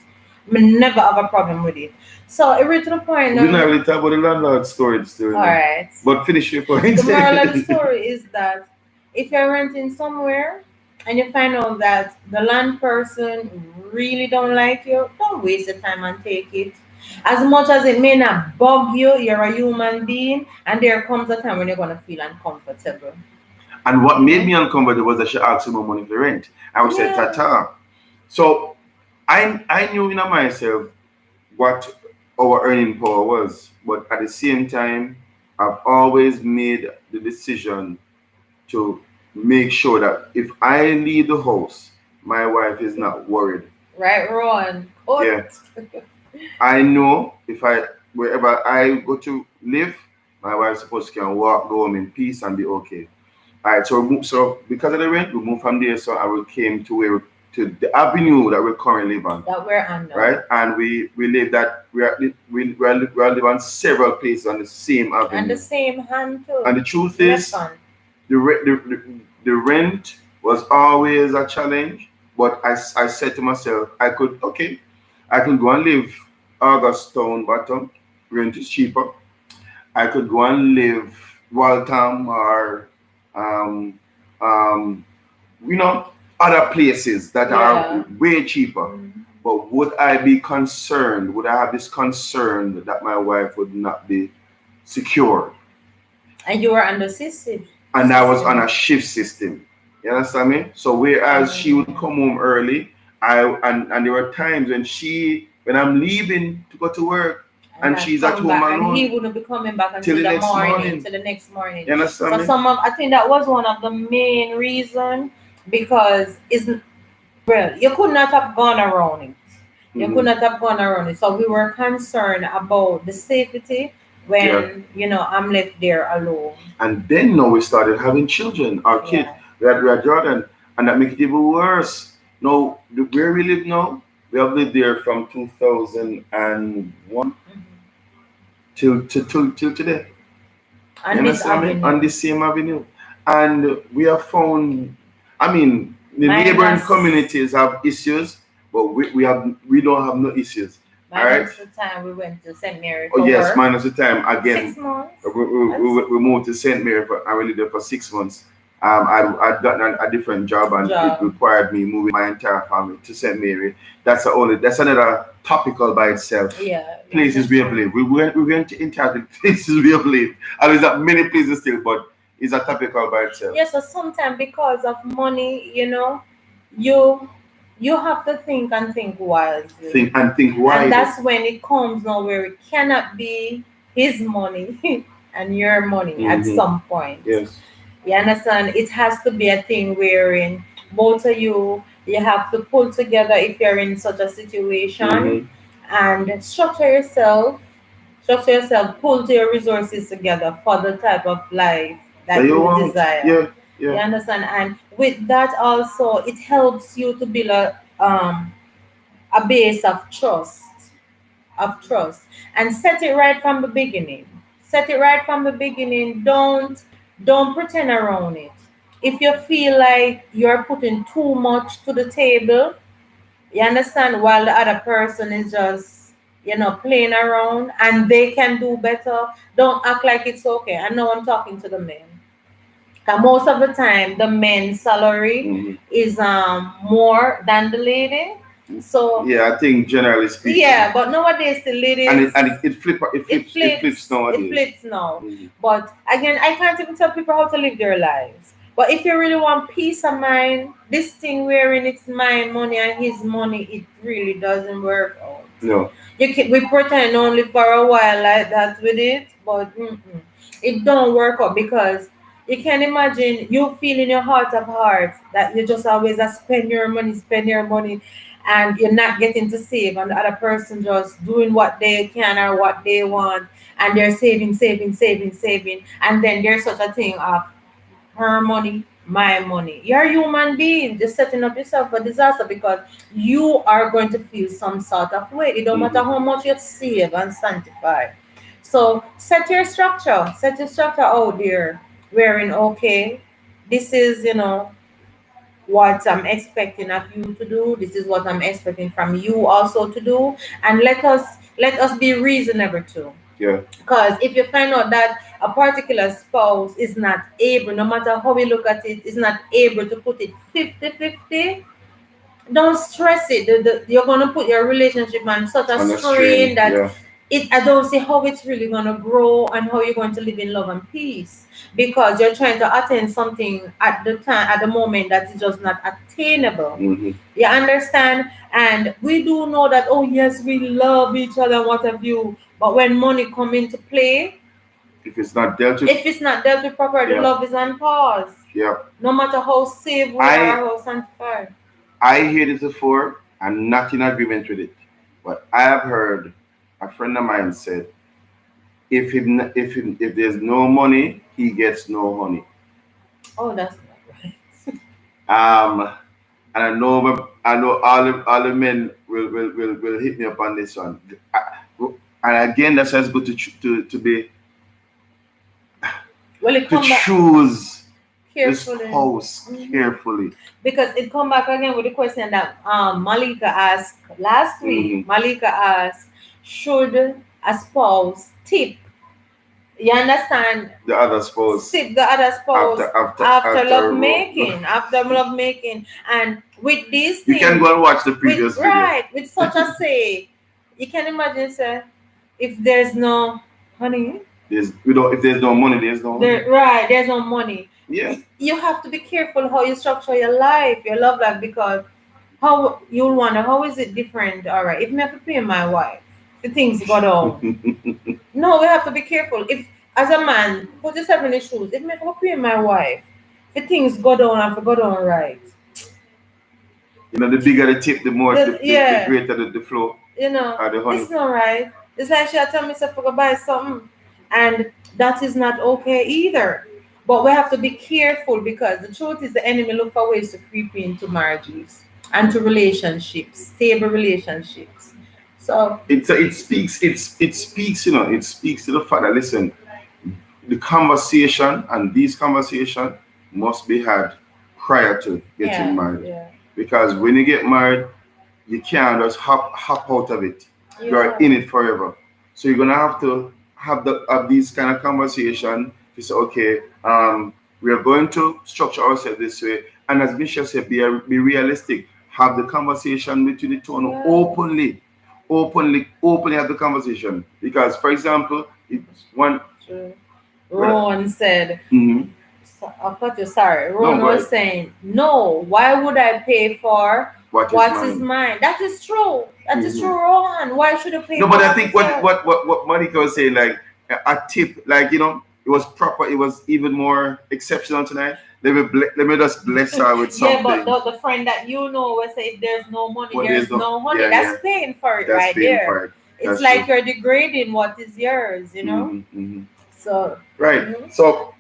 I never have a problem with it. So it reached the point. We're not really talking about the landlord story still. All right. But finish your point. The moral of the story is that if you're renting somewhere and you find out that the land person really don't like you, don't waste your time and take it. As much as it may not bug you, you're a human being, and there comes a time when you're gonna feel uncomfortable. And what made me uncomfortable was that she asked for more money for rent. I would say, Yeah. tata. So I knew in myself what our earning power was, but at the same time, I've always made the decision to make sure that if I leave the house, my wife is not worried. Right, Ron? Yeah, Good. I know if I wherever I go to live, my wife supposed to can walk go home in peace and be okay. All right, so so because of the rent, we moved from there. So I we came to where to the avenue that we currently live on, That we're on right? now. And we live that we are live on several places on the same And the avenue. same hand too. And the truth Left is, hand. the rent was always a challenge. But I said to myself, I could go and live Augustown Bottom, rent is cheaper. I could go and live Waltham or um, um, you know, other places that are Yeah. way cheaper. Mhm. But would I be concerned? Would I have this concern that my wife would not be secure? And you were under system. And I was on System. a shift system. You understand me? So whereas she would Mm. come home early, and there were times when I'm leaving to go to work And and I she's at come home back, and he alone wouldn't be coming back till until the the next morning, morning. till the next morning. You understand So me? I think that was one of the main reason, because it's well, you could not have gone around it. You could Hmm. not have gone around it. So we were concerned about the safety Yeah. when I'm left there alone. And then now we started having children, our kid. Yeah. We had Jordan, and that makes it even worse. Now, where we live now, we have lived there from 2001 Mhm. till today. You On this understand me? On avenue, the same avenue. And we have found, I mean, the neighboring minus communities have issues, but we don't have no issues. All right? minus the time we went to St. Mary Oh for yes, work. minus the time again. 6 months. We, That's we, we moved to St. Mary for, I lived there for 6 months. I'd gotten a different job and it job. required me moving my entire family to St. Mary. That's another topical by itself. Yeah, yeah, Places that's we have true. lived. We went to entitled places we have lived. And there's not many places still, but it's a topical by itself. Yeah, so sometimes because of money, you you have to think and think wisely. Think And wide. that's when it comes now where it cannot be his money and your money at Hmm. some point. Yes. You understand? It has to be a thing wherein both of you have to pull together if you're in such a situation, Hmm. and structure yourself, pull to your resources together for the type of life That that you you want. desire. Yeah. You Yeah. understand? And with that also, it helps you to build a base of trust, and set it right from the beginning. Set it right from the beginning. Don't pretend around it. If you feel like you're putting too much to the table, you understand, while the other person is just playing around and they can do better, don't act like it's okay. I know I'm talking to the men. 'Cause most of the time the men's salary Hmm. is more than the lady. So Yeah, I think generally speaking. yeah, but nowadays the And ladies, it it flips flips, it nowadays. flips now. Mhm. But again, I can't even tell people how to live their lives. But if you really want peace of mind, this thing wherein it's my money and his money, it really doesn't work out. No. We pretend only for a while like that with it, but it don't work out, because you can imagine you feel in your heart of hearts that you just always spend your money, and you're not getting to save, and the other person just doing what they can or what they want, and they're saving, saving, saving, saving, and then there's such a thing of her money, my money. You're a human being, just setting up yourself for disaster, because you are going to feel some sort of way. It don't matter Hmm. how much you save and sanctify. So set your structure out there, wherein okay, this is what I'm expecting of you to do. This is what I'm expecting from you also to do, and let us be reasonable too. Yeah. Because if you find out that a particular spouse is not able, no matter how we look at it, is not able to put it 50-50, don't stress it. You're going to put your relationship on such a On a strain strain. that Yeah. I don't see how it's really going to grow and how you're going to live in love and peace. because you're trying to attain something at the time, at the moment, that is just not attainable. Mm-hmm. You understand? And we do know that, oh yes, we love each other and what have you, but when money come into play, If it's not dealt with, if it's not dealt with properly, the yeah, love is on pause. yeah. No matter how saved we are, I how sanctified. I hear this before. I'm not in agreement with it, but I have heard a friend of mine said, if there's no money, he gets no honey. Oh, that's not right. Um, and I know all the men will hit me up on this one. And again, that's why it's good to be Well, it to come back choose the carefully. spouse Mhm. carefully. Because it come back again with the question that Malika asked last week. Hmm. Malika asked, should a spouse tip? You understand? The other spouse Tip the other spouse after love after making, after love making, and with these you can things, go and watch the with previous video. right, with such a say, you can imagine, sir, if there's no honey, There's we don't if there's no money, there's no money. there right, there's no money. Yeah. You have to be careful how you structure your life, your love life, because how you'll wonder how is it different. All right, if me have to pay my wife, the things go down. No, we have to be careful. If as a man, put yourself in the shoes. If me have to pay my wife, if things go down and if it go down right, You know, the bigger the tip, the more the yeah, greater the flow or the honey. it's not right. It's like she'll tell me to go buy something, and that is not okay either. But we have to be careful because the truth is the enemy look for ways to creep into marriages and to relationships, stable relationships. So It speaks, you know, it speaks to the fact that listen, the conversation and these conversation must be had prior to getting yeah, married. yeah, Because when you get married, you can't just hop out of it. You're yeah, in it forever. So you're gonna have to have these kind of conversation to say, okay, we are going to structure ourselves this way. And as Bishop said, be realistic. Have the conversation between the two and yes. openly have the conversation. Because for example, it's one True. well, Rowan said, mhm. I thought you sorry. No, Rowan go was ahead. saying, no, why would I pay for What is what is mine? mine? That is true. That is true, Mhm. Rowan. Why should you pay No, for but I what think is yours? what Monica was saying, like a tip, like you know, it was proper. It was even more exceptional tonight. Let me just bless her with Yeah, but something. the friend that you know will say if there's no money, What there's there's no, no honey. yeah, yeah, That's paying for it that's right paying there. for it. It's That's true. like you're degrading what is yours. Hmm. Hmm. So, Right. mhm. So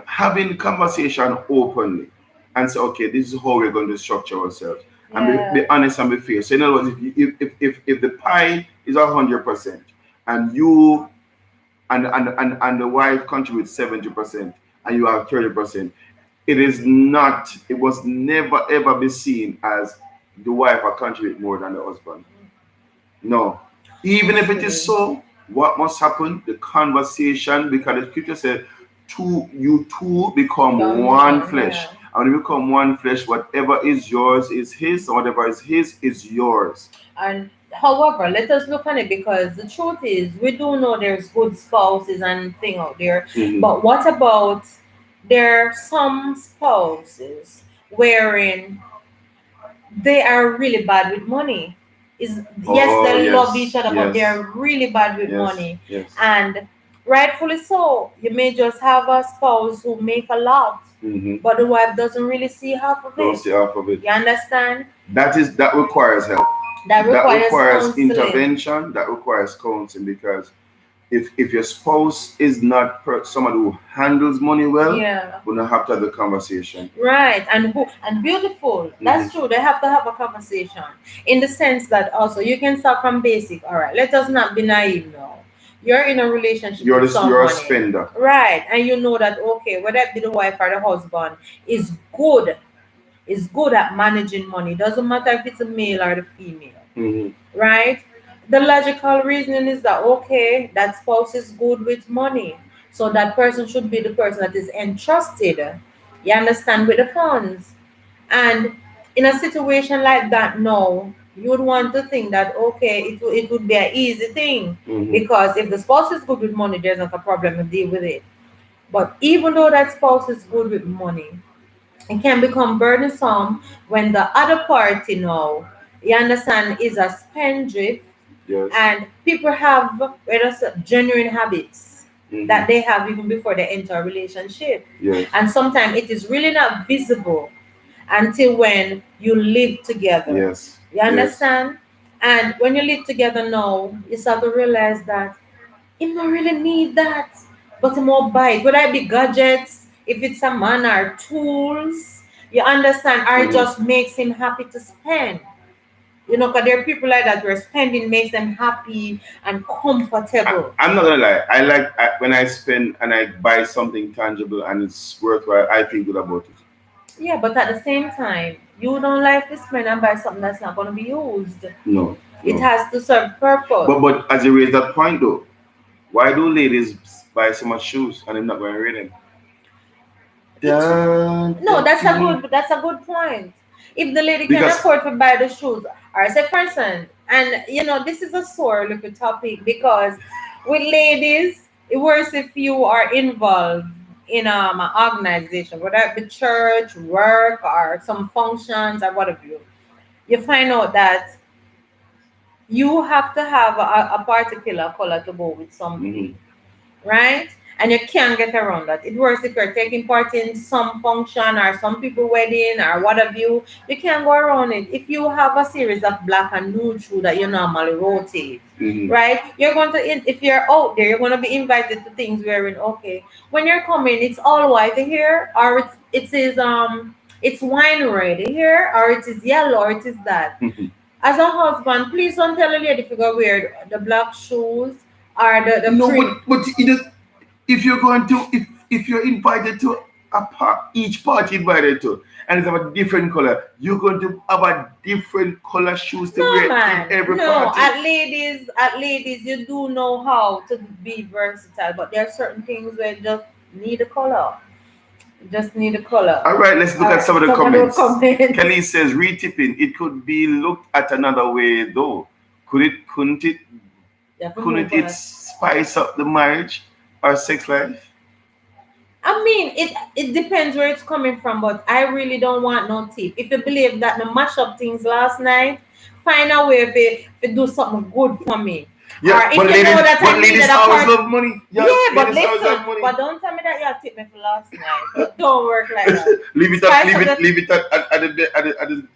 having conversation openly, and say, okay, this is how we're going to structure ourselves, and Yeah, be honest and be fair. So in other words, if the pie is 100%, and you and the wife contributes 70%, and you have 30%, it was never ever be seen as the wife will contribute more than the husband. No. Even it if it is shouldn't. so, what must happen? The conversation, because the scripture said, you two become Become one one, flesh. yeah. And when you become one flesh, whatever is yours is his, and whatever is his is yours. And however, let us look on it because the truth is we do know there's good spouses and thing out there. Mhm. But what about there are some spouses wherein they are really bad with money? Is yes, Oh, they love each yes, other, but yes, they're really bad with yes, money. yes. And rightfully so. You may just have a spouse who make a lot, Hmm. but the wife doesn't really see half of Don't it. see half of it. You understand? That requires help. That That requires requires counseling. intervention. That requires counseling, because if your spouse is not someone who handles money well, Yeah. we're gonna have to have the conversation. Right, and who and beautiful. Hmm. That's true. They have to have a conversation in the sense that also you can start from basic. All right, let us not be naive now. You're in a relationship with You're a someone, spender. right? And you know that okay, whether it be the wife or the husband, is good, is good at managing money. Doesn't matter if it's a male or the female, Hmm. right? The logical reasoning is that okay, that spouse is good with money, so that person should be the person that is entrusted. You understand with the funds, and in a situation like that, no, you would want to think that okay, it would be an easy thing Hmm. because if the spouse is good with money, there's not a problem to deal with it. But even though that spouse is good with money, it can become burdensome when the other party now, you understand, is a spendthrift, Yes. and people have genuine habits that they have even before they enter a relationship. Yes. And sometimes it is really not visible until when you live together. Yes. You understand? And when you live together now, you start to realize that you don't really need that. But more buy it. Whether it be gadgets, if it's a man or tools, you understand, or it just makes him happy to spend. You know, because there are people like that where spending makes them happy and comfortable. I'm not gonna lie. When I spend and I buy something tangible and it's worthwhile. I feel good about it. Yeah, but at the same time, you don't like to spend and buy something that's not going to be used. No, It no. has to serve purpose. But as you raise that point though, why do ladies buy so much shoes and they're not going to wear them? No, that's a good point. If the lady can Because afford to buy the shoes, or say for instance, and you know, this is a sore little topic because with ladies, it works if you are involved in an organization, whether it be church, work, or some functions or whatever you find out that you have to have a particular color to go with something, right? And you can't get around that. It works if you're taking part in some function or some people wedding or what have you. You can't go around it. If you have a series of black and neutral that you normally rotate, right? You're going to if you're out there, you're going to be invited to things wearing okay. When you're coming, it's all white here, or it's wine red here, or it is yellow, or it is that. As a husband, please don't tell a lady if you go wear the black shoes or the no, print. but if you're going to if you're invited to each party invited to and it's of a different color, you're going to have a different color shoes to No wear man, in every no. party. At ladies, you do know how to be versatile, but there are certain things where you just need a color. You just need a color. All right, let's look at some of the Some of the comments. comments. Kelly says retipping. It could be looked at another way though. Yeah, for Couldn't move it on. spice up the marriage or sex life? I mean, it depends where it's coming from, but I really don't want no tip. If you believe that the mash up things last night, find a way if you do something good for me. Or Yeah, if you know that I needed ladies a always part. love money. Yeah, Yeah, but ladies always listen, love money. but don't tell me that you tip me for last night. It don't work like that. leave it at Spice up the leave it at the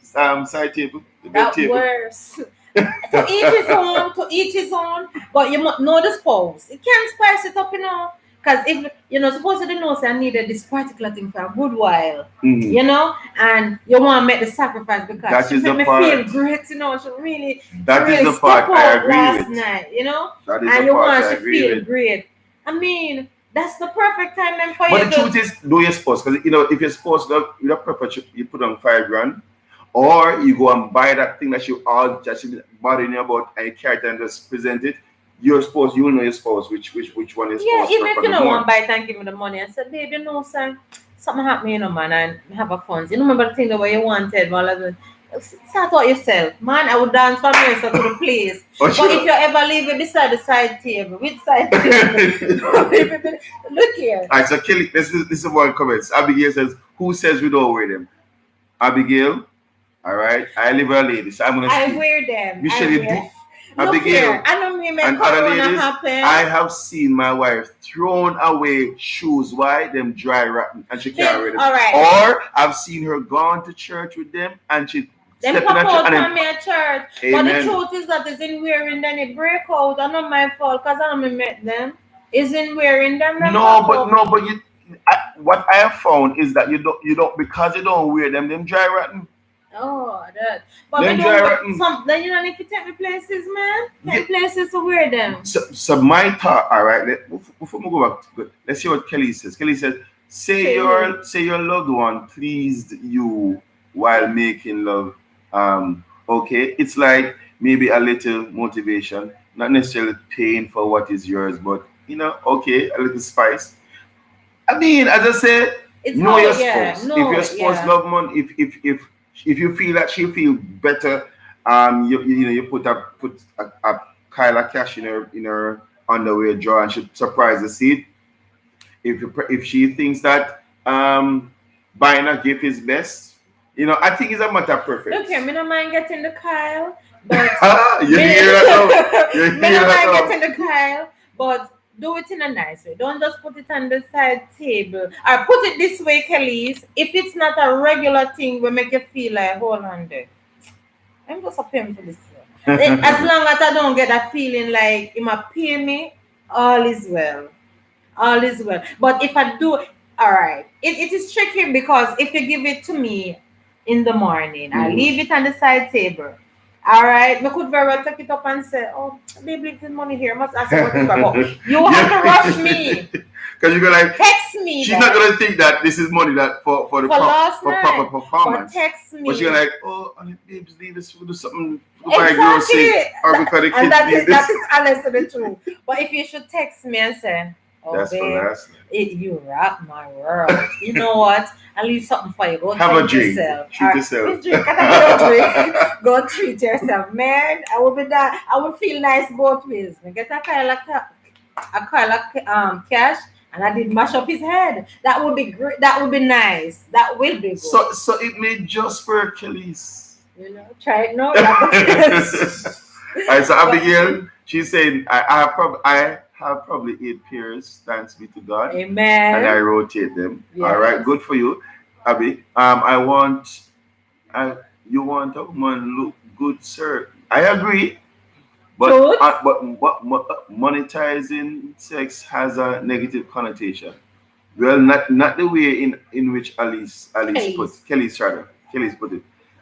side table, the bed that table. worse. To each his own, to each his own. But you must know the spouse. It can spice it up, you know. Because if you know, supposedly know say I needed this particular thing for a good while, you know, and you want to make the sacrifice because That she is made the me part. feel great, you know. She That is really the step part I out agree last with. night, you know, That is and the you part want I to agree feel with. great. I mean, that's the perfect time then for But you the to. truth is, do your sports because you know if you're sports, you don't prefer you put on $5 grand, or you go and buy that thing that you all just bothering you about and you carry it and just present it. Your spouse, you will know your spouse which one is Yeah, supposed to even if prefer you the don't more. want to buy it and give me the money, I said, babe, you know, sir, something happened, you know, man, and have a funds. You know, remember the thing the way you wanted, well, start out yourself, man. I would dance from here so to the place. Oh, But sure. if you ever leave it beside the side table, which side table? Look here. All right, so Kelly, this is one comments. Abigail says, "Who says we don't wear them?" Abigail, all right. I live a lady, so I'm gonna I speak. wear them. I Michelle, you wear. do. Look here. Abigail I know me make and other Corona ladies, I happen. have seen my wife thrown away shoes. Why? Them dry rotten, and she can't Then, wear them. all right. Or I've seen her gone to church with them, and she Then step in pop a church out and from then. me at church. But the Amen. truth is that it's in wearing then it break out. I not my fault because I don't met them. It's in wearing them then No, pop but up. no, but what I have found is that you don't because you don't wear them. Them dry rotten. Oh, that. But me Them don't dry wear rotten. some. Then you know if you take me places, man, Yeah. take places to wear them. So my thought, all right. Before we go back, let's see what Kelly says. Kelly says, Say who? say your loved one pleased you while making love. Okay, it's like maybe a little motivation, not necessarily paying for what is yours, but okay, a little spice. I mean, as I said, It's know how your yeah, spouse. If no your it spouse yeah. love money, if you feel that she feel better, you put a pile of cash in her underwear drawer and she surprise the seat. If she thinks that buying a gift is best, I think it's a matter of Look here, preference. me no mind getting the Kyle, but You me, hear that now? You me hear no that mind now? getting the Kyle, but do it in a nice way. Don't just put it on the side table. Or put it this way, Kelly's. If it's not a regular thing, will make you feel like, hold on there. I'm just a paying for this. As long as I don't get that feeling like it might pay me, all is well. All is well. But if I do, all right, it is tricky because if you give it to me in the morning, I Mhm. leave it on the side table. All right, we could very well take it up and say, "Oh, babe, leave the money here." Must ask what is for. But you have to rush Yeah. me, Because you're like, text me she's not then gonna think that this is money that for the for last for proper night. But performance. text But she's me like, oh, babes, leave this to do something to buy exactly, groceries or because the and kids need this. that is honestly the truth. But if you should text me and say, "Oh, That's for babe, last night. you rock my world," you know what? I'll leave something for you. Go Have a treat drink. yourself. Treat Which yourself. drink? I can get a drink. Go treat yourself, man. I will be that. I will feel nice both ways. Me get a Kyle cash, and I did mash up his head. That would be great. That would be nice. That will be good. So it made just for Kelly's. Try it now. Yeah. Alright, so But Abigail, she's saying I have probably 8 pairs, thanks be to God, and I amen. rotate them. All right, Yes. good for you, Abby. I you want a woman look good, sir. I agree, but Truth. monetizing sex has a negative connotation. Well, not the way in which Alice put Case. Kelly's put it.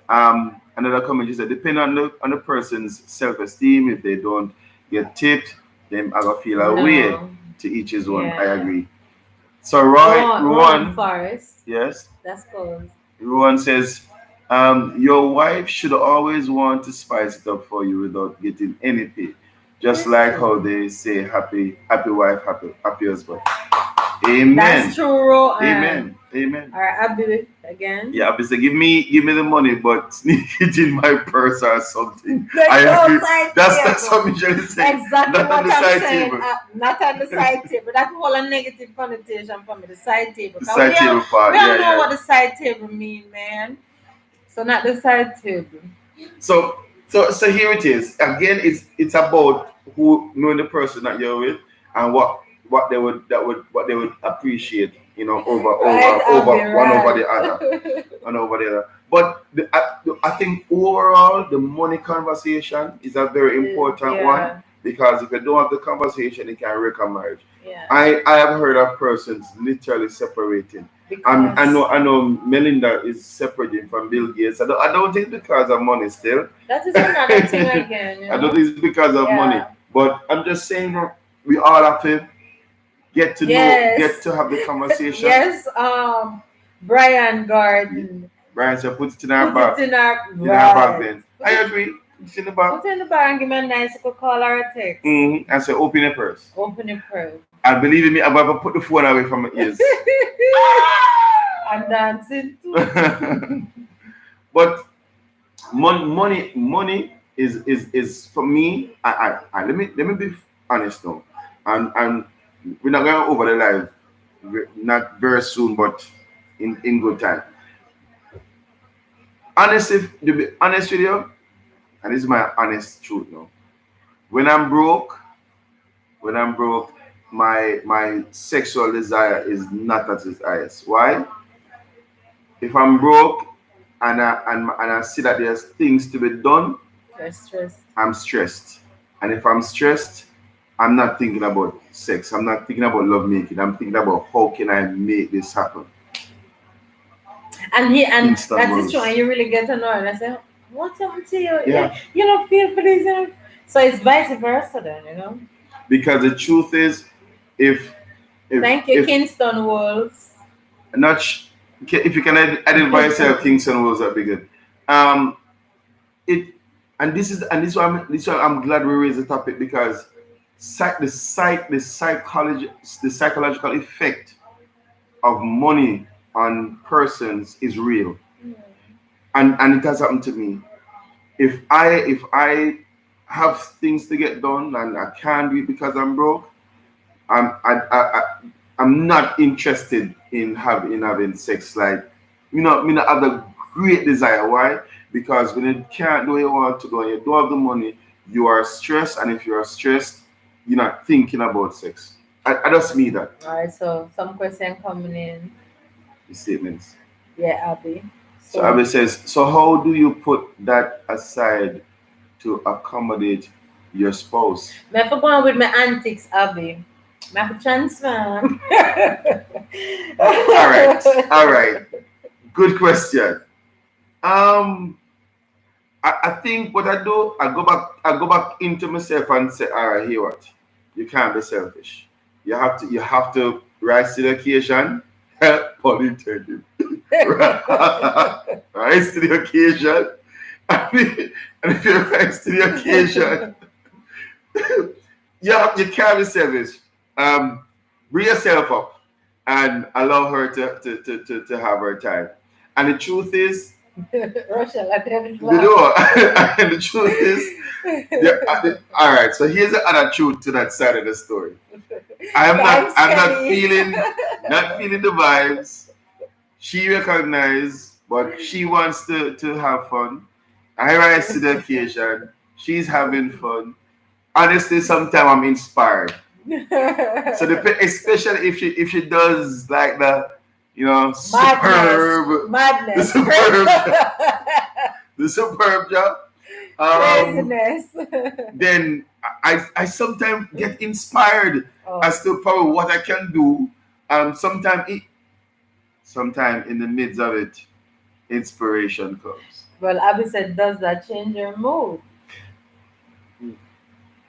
Another comment is that depending on the person's self esteem, if they don't get tipped, then I gonna feel a way. No. To each his own. I Yeah. agree. So Ron Ruan, Forrest. yes, That's close. Ruan says, your wife should always want to spice it up for you without getting any pay. Just It's like how true. they say happy wife, happy husband. That's Amen. true, Rowan. Amen. Amen. All right, I'll do it again. Yeah, obviously, give me the money, but sneak it in my purse or something. There's I no agree. side That's table. what Michelle is saying. Exactly Not on what the I'm side saying. table. Not on the side table. That whole a negative connotation for me. The side table. The 'Cause side table we part. all Yeah, know yeah. what the side table mean, man. So not the side table. So so here it is. Again, it's about who knowing the person that you're with and what they would what they would appreciate, Right, Abby, over one over the other. right. One over the other. But I think overall the money conversation is a very important one Yeah, because if you don't have the conversation, it can wreck a marriage. yeah. I have heard of persons literally separating. Because I know Melinda is separating from Bill Gates. I don't think it's because of money still. that is another thing I again, don't think it's because of money. Yeah. But I'm just saying that we all have to get Yes. to have the conversation. Yes, Brian Garden. Brian said, put it in our Put it bag. in our In our bag right. then. I agree. It's in the bag. Put it in the bar and give me a nice little call or a text. And say, open your purse. Open it first. And believe in me, I'm going to put the phone away from my ears. I'm dancing too. But money is for me. Let me be honest now, and we're not going over the live, not very soon, but in good time. Honestly, to be honest with you, and this is my honest truth now. When I'm broke, when I'm broke, my sexual desire is not at its highest. Why? If I'm broke and I see that there's things to be done, You're stressed. I'm stressed. And if I'm stressed, I'm not thinking about sex. I'm not thinking about love making. I'm thinking about how can I make this happen. And Instant that is true. ones. And you really get annoyed. I say, what happened to you? Yeah. You don't feel for this. So it's vice versa then. Because the truth is, if Thank you, if Kingston Wolves. not if you can identify yourself, Kingston was that be good. Um, it this why I'm glad we raised the topic because the psychological effect of money on persons is real, and it has happened to me. If I have things to get done and I can't do it because I'm broke, I'm I I'm not interested in having sex. Like, me not have the great desire. Why? Because when you can't do what you want to do and you don't have the money, you are stressed. And if you are stressed, you're not thinking about sex. I just mean that. All right, so some question coming in. The statements. Yeah, Abby. So So, Abby says, so how do you put that aside to accommodate your spouse? me have to go on with my antics, Abby. Me have to transform. All right, all right. Good question. Um, I think what I do, I go back into myself and say, all right, here what? You can't be selfish. You have to rise to the occasion. Pun intended. Rise to the occasion. And if you rise to the occasion, you can't be selfish. Bring yourself up and allow her to have her time. And the truth is, Rochelle, I didn't you laugh. know, and the truth is, all right. So here's the other truth to that side of the story. Thanks, I'm not Kenny. feeling the vibes. She recognized, but she wants to have fun. I rise to the occasion. She's having fun. Honestly, sometimes I'm inspired. So especially if she does like Madness. the Madness. superb the superb job. Um, Craziness. then I sometimes get inspired Oh, as to probably what I can do. Sometime in the midst of it, inspiration comes. well, Abby said, does that change your mood?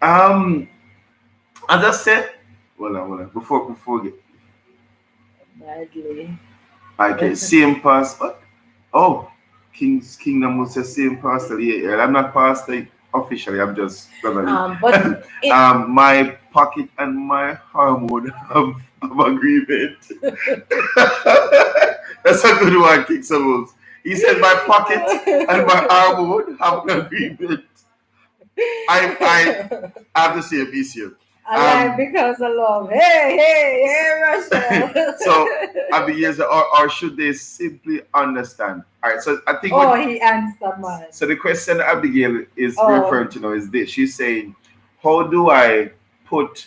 Um, as I said, well, before we get Badly. okay, same pastor. Oh, King's Kingdom will say same pastor. Yeah, I'm not pastor officially. I'm just brotherly. But it, My pocket and my hormone have agreement. That's a good one, King Samuels. He said my pocket and my hormone have an agreement. I have to say a piece here. alive because of love. Hey, So Rochelle. Abiyeza, or should they simply understand? All right. So I think Oh, what he answered man. so the question Abigail is Oh, referring to now is this. She's saying, how do I put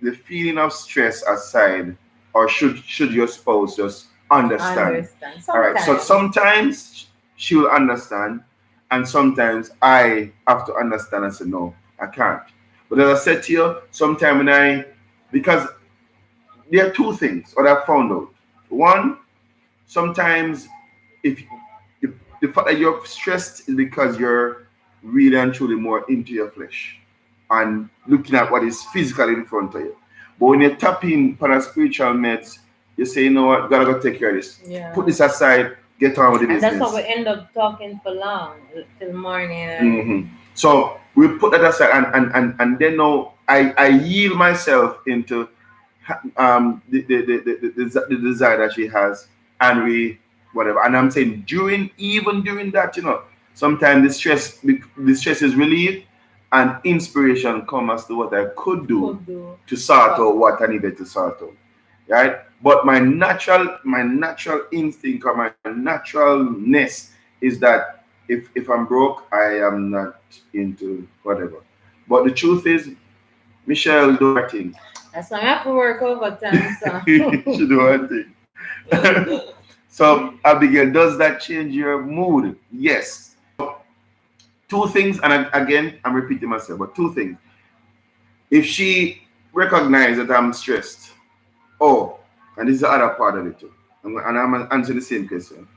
the feeling of stress aside, or should your spouse just understand? understand. All right. So Sometimes. sometimes she will understand, and sometimes I have to understand and say no, I can't. But as I said to you, sometimes because there are two things what I found out. One, sometimes if the fact that you're stressed is because you're really and truly more into your flesh and looking at what is physically in front of you. But when you tap in para spiritual meds, you say, you know what, gotta go take care of this. Put Yeah. this aside, get on with the And that's how we business. end up talking for long till morning. And Hmm. So we put that aside, and then now I yield myself into the desire that she has, and we whatever. And I'm saying even during that, sometimes the stress is relieved, and inspiration comes as to what I could do could do. to sort But out what I needed to sort out. Right? But my natural instinct or my naturalness is that if I'm broke, I am not into whatever. But the truth is, Michelle do her thing. that's why I have to work overtime, so. She do her thing. So Abigail, does that change your mood? Yes. Two things, and again, I'm repeating myself, but two things. If she recognizes that I'm stressed, oh, and this is the other part of it too, and I'm answering the same question.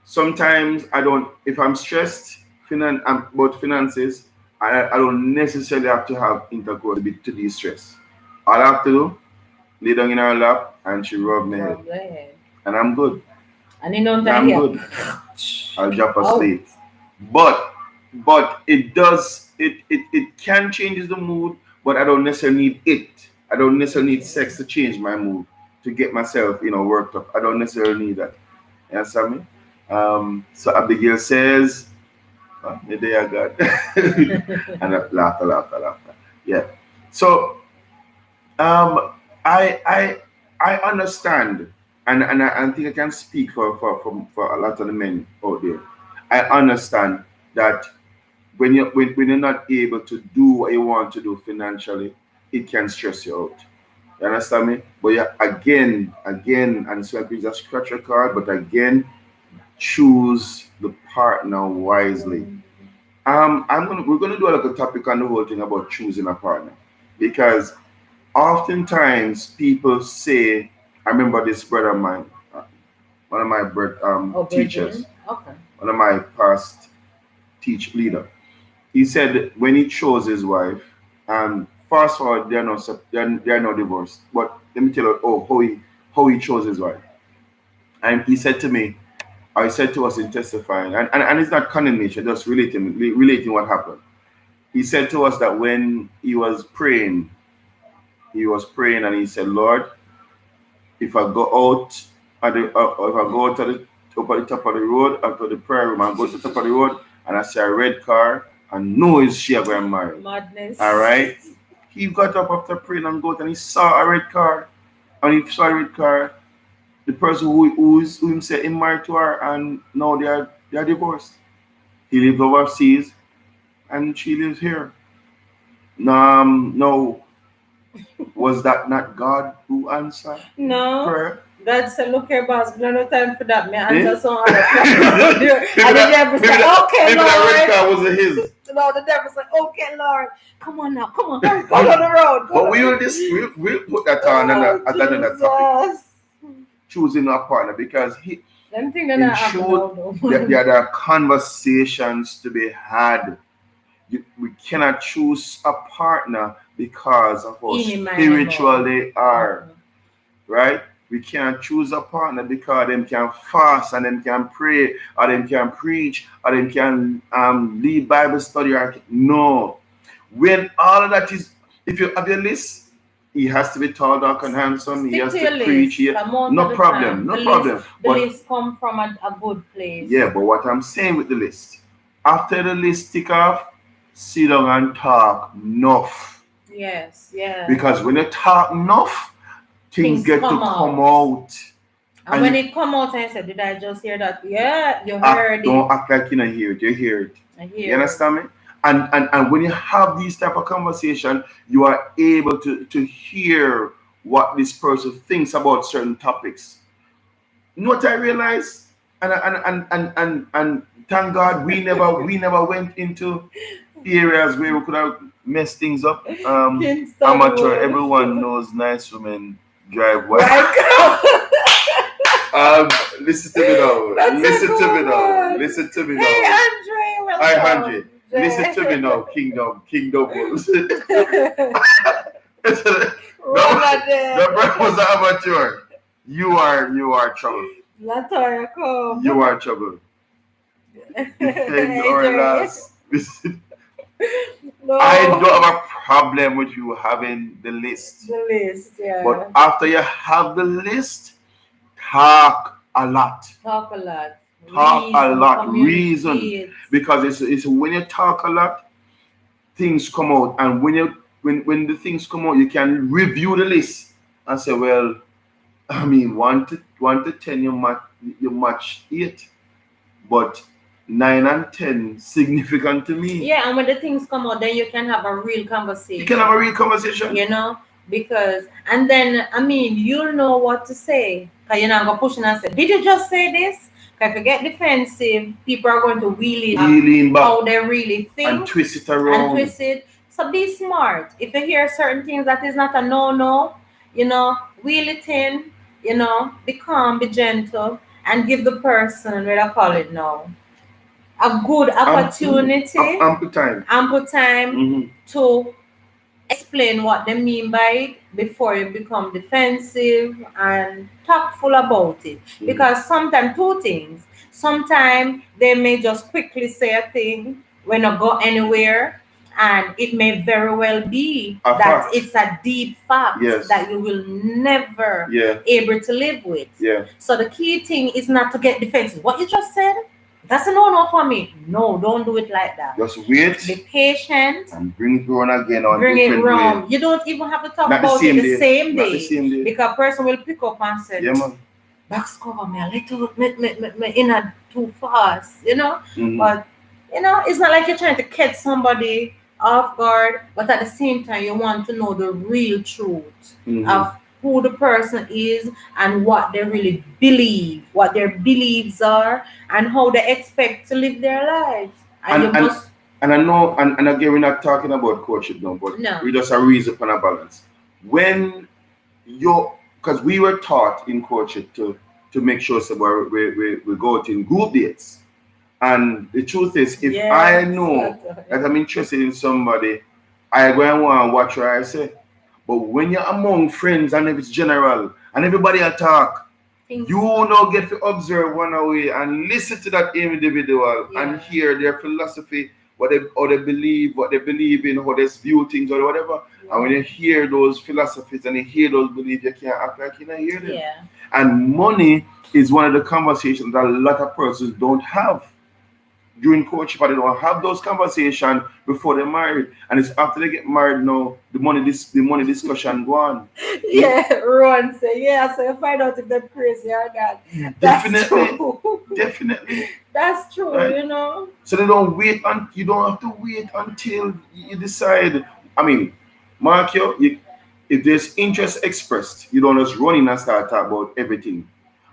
Sometimes I don't, if I'm stressed about finances, I don't necessarily have to have intercourse to de-stress. All I have to do, lay down in her lap and she rub my head, Rub the head. and I'm good. And you know that I'm here. good. I'll drop Oh, asleep. But it does it can change the mood, but I don't necessarily need it. I don't necessarily need sex to change my mood to get myself, worked up. I don't necessarily need that. You understand me? So Abigail says, the day I got and laughter. Yeah. So I I understand, and I think I can speak for a lot of the men out there. I understand that when you're not able to do what you want to do financially, it can stress you out. You understand me? But yeah, again, and so it's a scratch record, but again, choose the partner wisely. We're gonna do like a topic on the whole thing about choosing a partner, because oftentimes people say, I remember this brother of mine, one of my Oh, teachers, Bridging. Okay. one of my past teach leader. He said when he chose his wife, fast forward, they are not divorced. But let me tell you, how he chose his wife. And he said to me, or he said to us in testifying, and it's not condemnation, just relating what happened. He said to us that when he was praying and he said, Lord, if I go out if I go out to the up at the top of the road after the prayer room and go to the top of the road and I see a red car, I know it's she I'm going to marry. All Madness. right. He got up after praying and go out and he saw a red car. And he saw a red car. The person who him said he married to her and now they are divorced. He lived overseas and she lives here. No, was that not God who answered No. prayer? God said, look here, boss, no time for that. Me Eh? answer some other question. maybe And the that devil maybe said, that okay, maybe that red Lord. car wasn't his. No, the devil said, okay, Lord. Come on now, come on, hurry, go on the road. Go But on the road. we'll put that on Oh, at another topic. Jesus. Choosing a partner because Them thing that in not happen short, now, though. there are conversations to be had. We cannot choose a partner because of how Any man spiritual anymore. they are, right? We can't choose a partner because them can fast and them can pray or them can preach or them can lead Bible study or no. When all of that is, if you have your list, he has to be tall, dark, and handsome. He Stick has to to your preach list. here. Most of No the problem, time, no problem. the But list come from a good place. yeah, but what I'm saying with the list, after the list tick off, sit down and talk enough. Yes, yeah. Because when you talk enough, things Things get to come come out. out. And And when you it come out and I said, did I just hear that? Yeah, you heard don't it. act like you don't hear it. You hear it. I You hear it. understand me? And when you have these type of conversation, you are able to hear what this person thinks about certain topics. You know what I realized? And thank God we never went into areas where we could have messed things up. Kingston Amateur, Wolf. everyone knows nice women drive well. Right. Listen to me now. That's a Listen to me good now. one. Listen to me Hey, now. Andre, I 100. welcome. Listen to me now, Kingdom Wolves. Run The at them. brand was an amateur. You are trouble. Latoya, come. You are trouble. Defend our Andre. last. Listen, I No. don't have a problem with you having the list. The list, yeah. But after you have the list, talk a lot. Talk a lot. Talk a lot. Reason. Communicate. Because it's when you talk a lot, things come out. And when the things come out, you can review the list and say, well, I mean, one to 10, you match 8, but 9 and 10 significant to me. Yeah, and when the things come out, then you can have a real You conversation. can have a real conversation. You know, because and then I mean you'll know what to say. Cause you're not gonna push and say, did you just say this? Cause if you get defensive, people are going to Lean back how they really think and twist it and around. twist it. So be smart. If you hear certain things that is not a no, wheel it in, be calm, be gentle, and give the person what I call it now. A good opportunity, Ample time. ample time Mhm. to explain what they mean by it before you become defensive and tactful about it. Because sometimes two things. Sometimes they may just quickly say a thing when not go anywhere, and it may very well be A that fact. it's a deep fact Yes. that you will never Yeah. able to live with. Yeah. So the key thing is not to get defensive. What you just said? That's a no for me. No, don't do it like that. Just wait Be patient. and bring it on again on Bring it different way. wrong. You don't even have to talk Not the about it same the day. same Not the day. same day. Because a person will pick up and say, Yeah, man. box cover me a little, me in a too fast, you know? Mm-hmm. But, you know, it's not like you're trying to catch somebody off guard, but at the same time, you want to know the real truth Mm-hmm. of who the person is and what they really believe, what their beliefs are, and how they expect to live their lives. And you And and must, and I know, and again, we're not talking about courtship now, but no, we just a reason upon a balance. When you're, because we were taught in courtship to make sure so we go out in group dates. And the truth is, if I yes, know that I'm interested in somebody, I go and want to watch what I say. But when you're among friends and if it's general and everybody attack, things, you now get to observe one away and listen to that individual and yeah, hear their philosophy, what they or what they believe in, how they view things or whatever. And when yeah, you hear those philosophies and you hear those beliefs, you can't act like you don't hear them. yeah. And money is one of the conversations that a lot of persons don't have during courtship, and they don't have those conversations before they're married. And it's after they get married now the money discussion go on. Yeah, Ron say, yeah, so you find out if they're crazy or not. That's Definitely, true. definitely. That's true, Right? you know. So they don't wait on you don't have to wait until you decide. I mean, Mark, if there's interest expressed, you don't just run in and start talk about everything.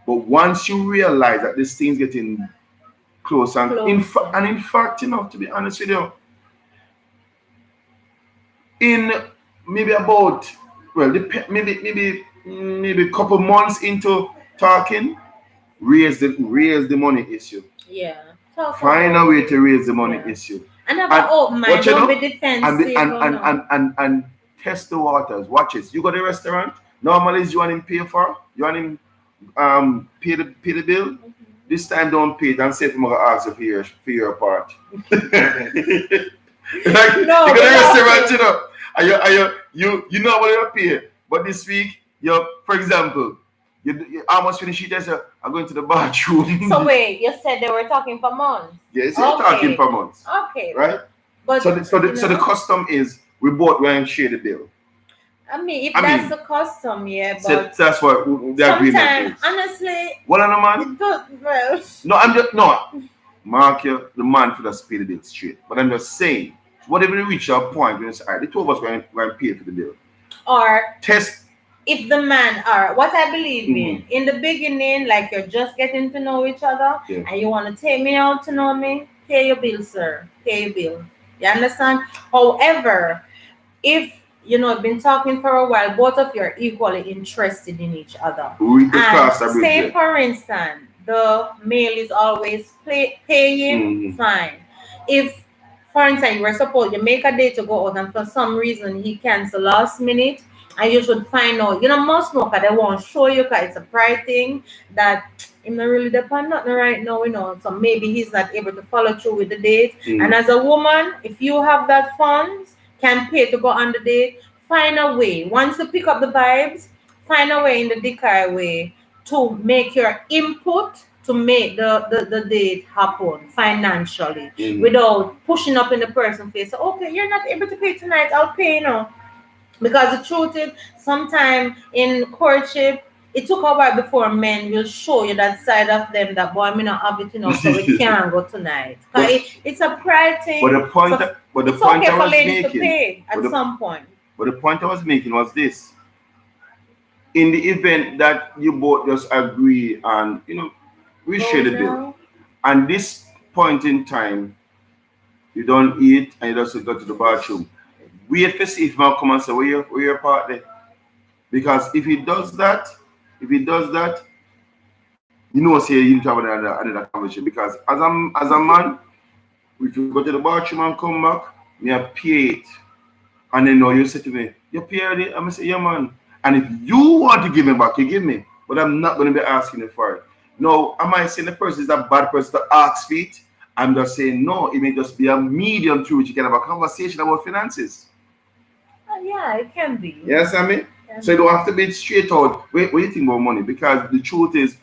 But once you realize that this thing's getting close, Closer. and in fact, to be honest with you, in maybe about maybe a couple months into talking, raise the money issue. Yeah. Talk Find a about way it. to raise the money Yeah. issue. And have an And open what mind. you Don't be know, defensive or no. and test the waters. Watch it. You go to the restaurant. Normally, is you want him pay for. You want him pay the bill. This time, don't pay it and say if I'm gonna ask you for your part. Like you No, go to be the restaurant, laughing. you know what you pay. But this week, for example, you almost finish it. Just I'm going to the So bathroom. wait, you said they were talking for months. Yes, you're talking Okay. for months, Okay. right? But So the custom is we both going to share the bill. I mean, if I that's mean, the custom, yeah, so but that's what the agreement sometimes, is. honestly, What on the man? it does, well, No, I'm just no. Mark, you, the man for the pay the bill straight. But I'm just saying, whatever we reach our point, when it's all right, the two of us going to pay for the bill. or Test. if the man, or what I believe Mm-hmm. in the beginning, like you're just getting to know each other Yeah. and you want to take me out to know me, pay your bill, sir. Pay your bill. You understand? However, if been talking for a while, both of you are equally interested in each other. We could And cross the bridge. say, Yeah. for instance, the male is always paying, Mm-hmm. fine. If, for instance, you were supposed you make a day to go out and for some reason he cancel last minute, and you should find out, most know because they won't show you because it's a pride thing that him not really depend nothing right now, so maybe he's not able to follow through with the date. Mm-hmm. And as a woman, if you have that funds, can pay to go on the date, find a way. Once you pick up the vibes, find a way in the decoy way to make your input to make the date happen financially Mm-hmm. without pushing up in the person's face. So, okay, you're not able to pay tonight, I'll pay now. Because the truth is, sometimes in courtship, it took a while before men will show you that side of them that boy, me not have it, so we can't go tonight. But It's a pride thing. but the point So but the it's point okay I for was ladies to making pay but at some point. the point I was making was this. In the event that you both just agree and we share Go the bill. now. And this point in time, you don't eat and you just go to the bathroom. Wait for see if man come and say where your part there. Because if he does that, say you need to have another conversation. Because as a man, if you go to the bathroom and come back, me I pay it. And then now you say to me, you pay it? I'm gonna say, yeah man. And if you want to give me back, you give me. But I'm not gonna be asking you for it. No, am I saying the person is a bad person to ask for it? I'm just saying no, it may just be a medium through which you can have a conversation about finances. Yeah, it can be. Yes, I mean? Can So you be. don't have to be straight out. What do you think about money? Because the truth is,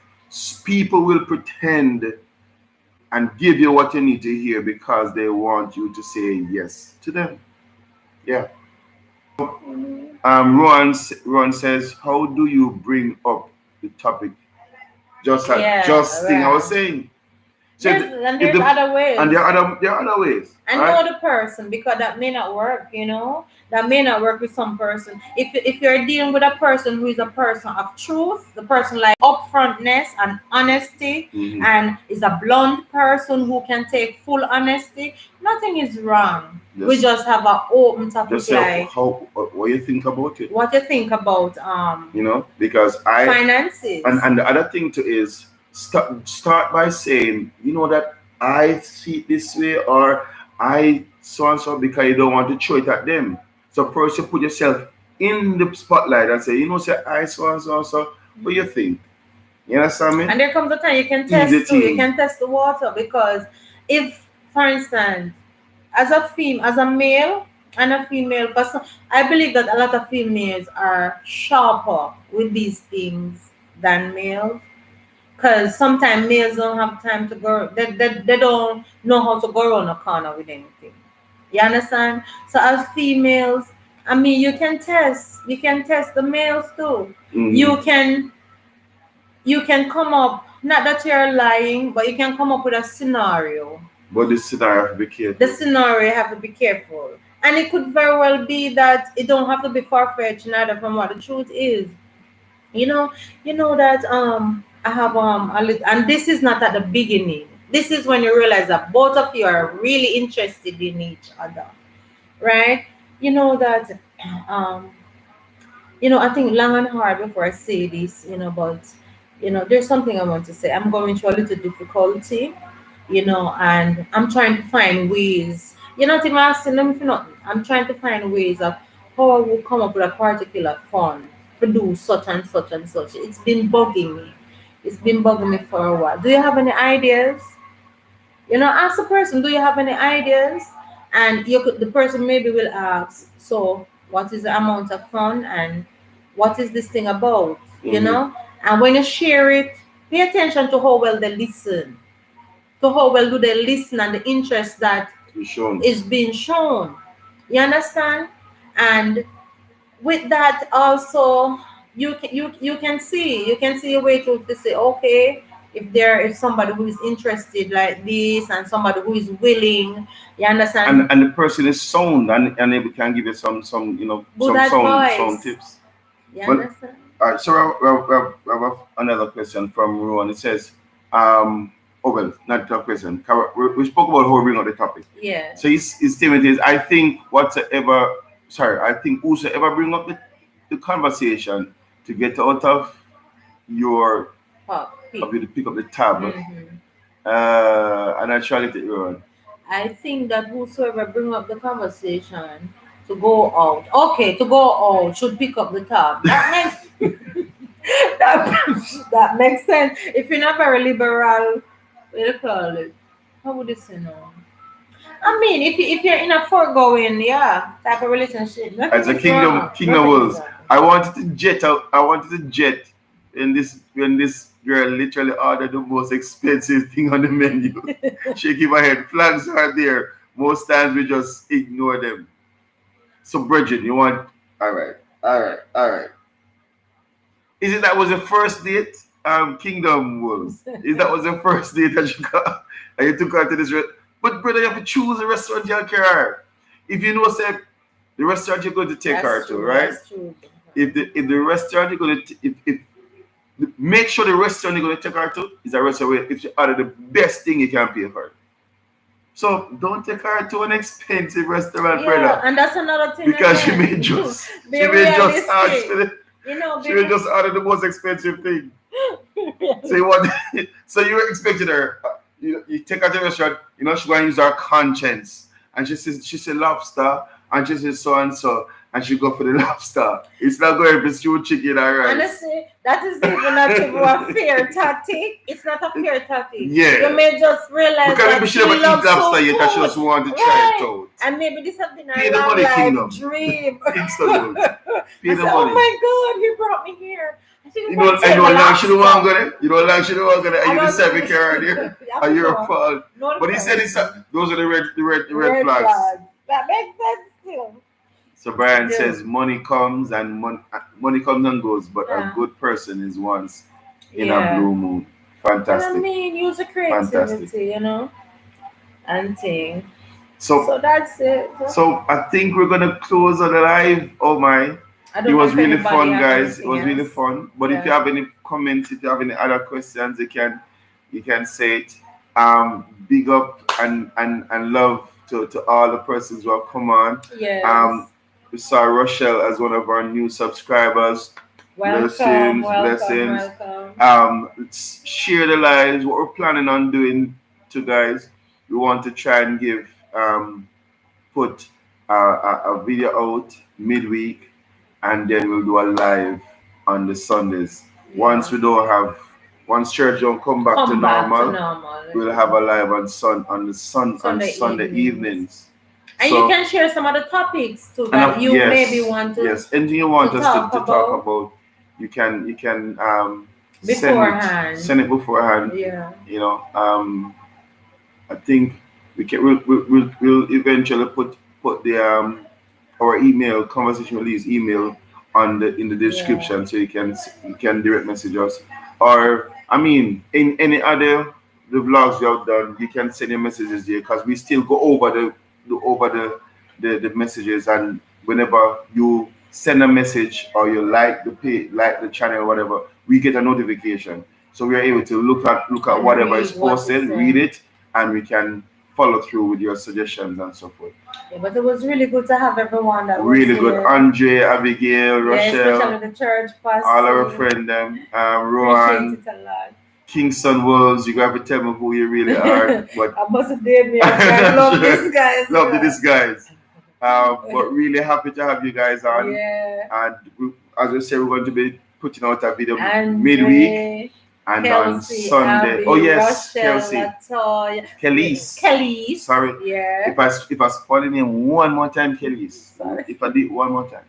people will pretend and give you what you need to hear because they want you to say yes to them. Yeah. Mhm. Ron says, how do you bring up the topic? Yeah, Just thing I was right. saying. So There's and if there's the other and ways. there are other ways, And right? know the person because that may not work, you know. That may not work with some person. If you're dealing with a person who is a person of truth, the person like upfrontness and honesty, Mm-hmm. and is a blunt person who can take full honesty, nothing is wrong. We Just just have an open topic just say like how what you think about it. what you think about Because finances. and the other thing too is start by saying, that I see it this way, or I so and so, because you don't want to throw it at them. So first you put yourself in the spotlight and say, say I so and so and so. What you think? You understand me? And there comes a time you can Easy test too. You thing. can test the water because if, for instance, as a male and a female person, I believe that a lot of females are sharper with these things than males. Because sometimes males don't have time to go, they don't know how to go around a corner with anything. You understand? So as females, I mean, you can test the males too. Hmm. You can you can come up, not that you're lying, but you can come up with a scenario. But this scenario, have to be The careful. scenario you have to be careful. And it could very well be that it don't have to be far fetched neither from what the truth is. You know, you know that I have and this is not at the beginning. This is when you realize that both of you are really interested in each other. Right? You know that um I think long and hard before I say this, but there's something I want to say. I'm going through a little difficulty, and I'm trying to find ways. You're not even asking them for nothing. I'm trying to find ways of how I will come up with a particular fund to do such and such and such. It's been bugging me. It's been bugging me for a while. Do you have any ideas? Ask the person, do you have any ideas? And the person maybe will ask, so what is the amount of fun and what is this thing about? Hmm. And when you share it, pay attention to how well they listen, to how well do they listen and the interest that To be shown. is being shown. You understand? And with that also, you can see a way to say, okay, if there is somebody who is interested like this and somebody who is willing, you and understand, and the person is sound, and able can give you some good some sound advice, tips. you But understand. so we have another question from Ruan. It says, oh well, not a question. We spoke about how we bring out the topic. Yeah. So his statement is, I think I think whosoever bring up the conversation to get out of your Pop, of pick. you to pick up the tab, Hmm. and actually it Ruan. I think that whosoever bring up the conversation to go out, okay, to go out should pick up the tab. That makes that makes sense. If you're not very liberal, what do you call it? How would you say no? I mean, if you're in a foregoing, yeah, type of relationship, As nothing a is wrong. kingdom Nothing is rules. wrong. I wanted to jet out. I wanted to jet when this girl literally ordered the most expensive thing on the menu. Shaking my head. Flags are there. Most times we just ignore them. So Bridget, you want all right. Is it that was the first date? Kingdom Wolves. Is that was the first date that you got and you took her to this but brother, you have to choose a restaurant you care. If you know say the restaurant you're going to take her That's to, true. right? That's true. If the restaurant you're going to if make sure the restaurant you're going to take her to is a restaurant where if she order the best thing you can pay for. So don't take her to an expensive restaurant, Yeah, brother, and that's another thing because she again. may just Be she may just ask realistic. for the Be she may just order the most expensive thing. So you want so you expected her. You take her to the restaurant. She's going to use her conscience, and she said lobster, and she said so and so, and she go for the lobster. It's not going to be stew chicken or rice. Honestly, that is even not even a fair tactic. It's not a fair tactic. You Yeah, may just realize because that maybe she she never eat loves lobster some yet, and she just food. want to try it Right. out. And maybe this has been Pay her the long money, life kingdom. dream. Kingston rules. Pay I the said, oh money. my God, he brought me here. She You didn't know, want to I take know the like she don't want lobster. to go there. You know like she don't want to go there. I And you don't decide think we this. carry there. You have Are to your know. fault? Know the But he said it's person. those are the red Red flags. flag. That makes sense too. So Brian Dude. says money comes and money comes and goes, but a Yeah. good person is once in a Yeah. blue moon. And I Fantastic, mean, use the fantastic. creativity, and thing. So So that's it. so I think we're gonna close on the live. Oh my, I it don't know was if really anybody fun, have guys. It anything was really else. fun. But if you Yeah. have any comments, if you have any other questions, you can say it. Big up and love to all the persons who have come on. Yes. Um, we saw Rochelle as one of our new subscribers. Welcome, Blessings, welcome, blessings. welcome. Share the lives. What we're planning on doing to guys, we want to try and put a video out midweek, and then we'll do a live on the Sundays. Yeah. Once church don't come back to Come back to normal, normal. we'll have a live on Sunday Sunday evenings. evenings. And you So can share some of the topics too and that you maybe yes, want yes, anything you want to us talk to talk about about, you can beforehand. send it beforehand. Yeah. You know, I think we'll eventually put the our email conversation release email on the in the Yeah. description, so you can direct message us, or I mean in any other the vlogs you have done, you can send your messages there, because we still go over the messages, and whenever you send a message or you like the page, like the channel, whatever, we get a notification, so we are able to look at And whatever is read what you posted, read say. it, and we can follow through with your suggestions and so forth. Yeah, but it was really good to have everyone that was Really good. here. Andre, Abigail, Yeah, Rochelle, especially the church all our posse. friend them, Appreciate Rowan, it a lot. Kingston Wolves. You got to tell me who you really are. But I must have did me. I love these guys. love these guys. But really happy to have you guys on. Yeah. And as I said, we're going to be putting out a video midweek Andre, and on Kelsey, Sunday. Oh Abby, yes, Rochelle, Kelsey, Latoya, Kelly's. Kelly's. Sorry, Yeah. if I spell the name one more time, Kelly's. Sorry. If I did one more time,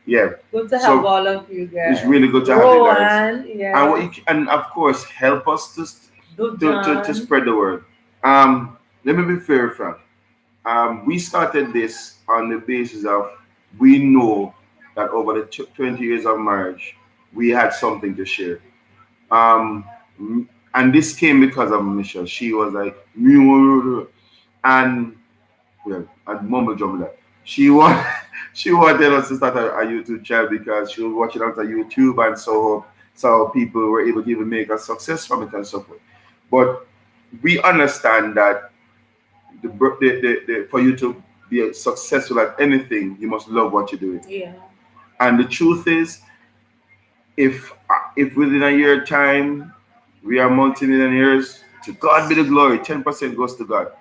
yeah. Good to have So all of you guys. it's really good to have you guys. Rowan, yeah. And of course help us to Dujan. spread the word. Let me be fair, Frank. We started this on the basis of we know that over the 20 years of marriage, we had something to share. Um, and this came because of Michelle. She was like, and well, and mumble jumble that. She want, she wanted us to start a YouTube channel because she was watching out on YouTube, and so people were able to even make a success from it and so forth. But we understand that for you to be successful at anything, you must love what you're doing. Yeah. And the truth is, if within a year time we are multimillionaires, to God be the glory. 10% goes to God,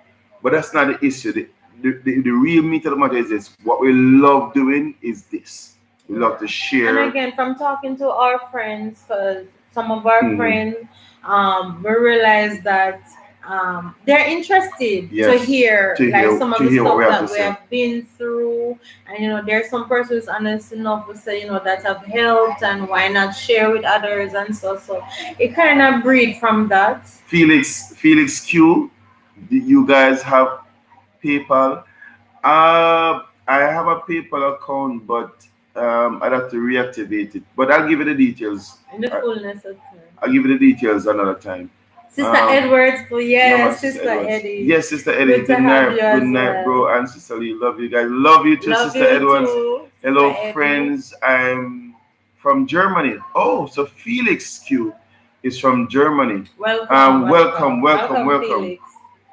but that's not the issue. The real meat of the matter is this: what we love doing is this. We love to And share. again, from talking to our friends, because some of our Mhm. friends, we realized that they're interested to Yes, hear like some of to the hear what we stuff have to that we say. have been through, and there's some persons honest enough to say that have helped, and why not share with others, and so it kind of breed from that. Felix Q, do you guys have PayPal? I have a PayPal account, but I'd have to reactivate it. But I'll give you the details. In the I, fullness of time. I'll give you the details another time. Sister Edwards, oh Yeah, man, yes, Sister Sister Edwards. Eddie. Yes, Sister Eddie. Good to have you Good as night, well. bro. And Sister Lee, love you guys. Love you too, Love Sister you Edwards. too, Hello, Sister Eddie. friends. I'm from Germany. Oh, so Felix Q is from Germany. Welcome. Felix.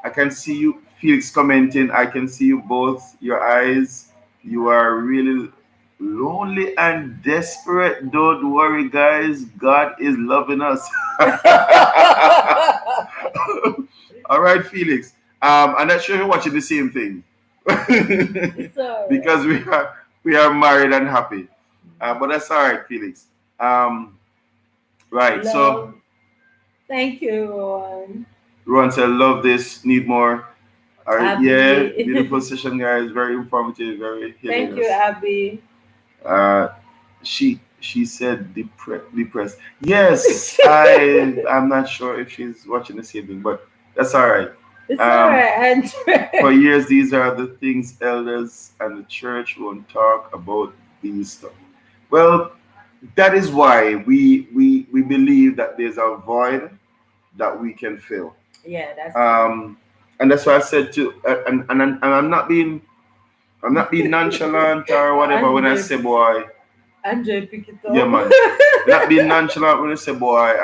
I can see you, Felix, commenting. I can see you both. Your eyes. You are really lonely and desperate. Don't worry, guys. God is loving us. All right, Felix. I'm not sure you're watching the same thing because we are married and happy. But that's all right, Felix. Right. So Love. Thank you, Rowan. Ron said, "Love this. Need more." All right. Yeah. Beautiful Abby. session, guys. Very informative. Very Thank you, hilarious. Abby. Uh, she She said depressed. Yes, I'm not sure if she's watching the same thing, but that's all right. It's all Um, right, for Andre. years, these are the things elders and the church won't talk about these stuff. Well, that is why we believe that there's a void that we can fill. Yeah, that's true. Um, and that's why I said to, and I'm not being nonchalant or whatever when I Andre, say, boy, Andre, pick it yeah, up. man. Not being nonchalant when I say, boy,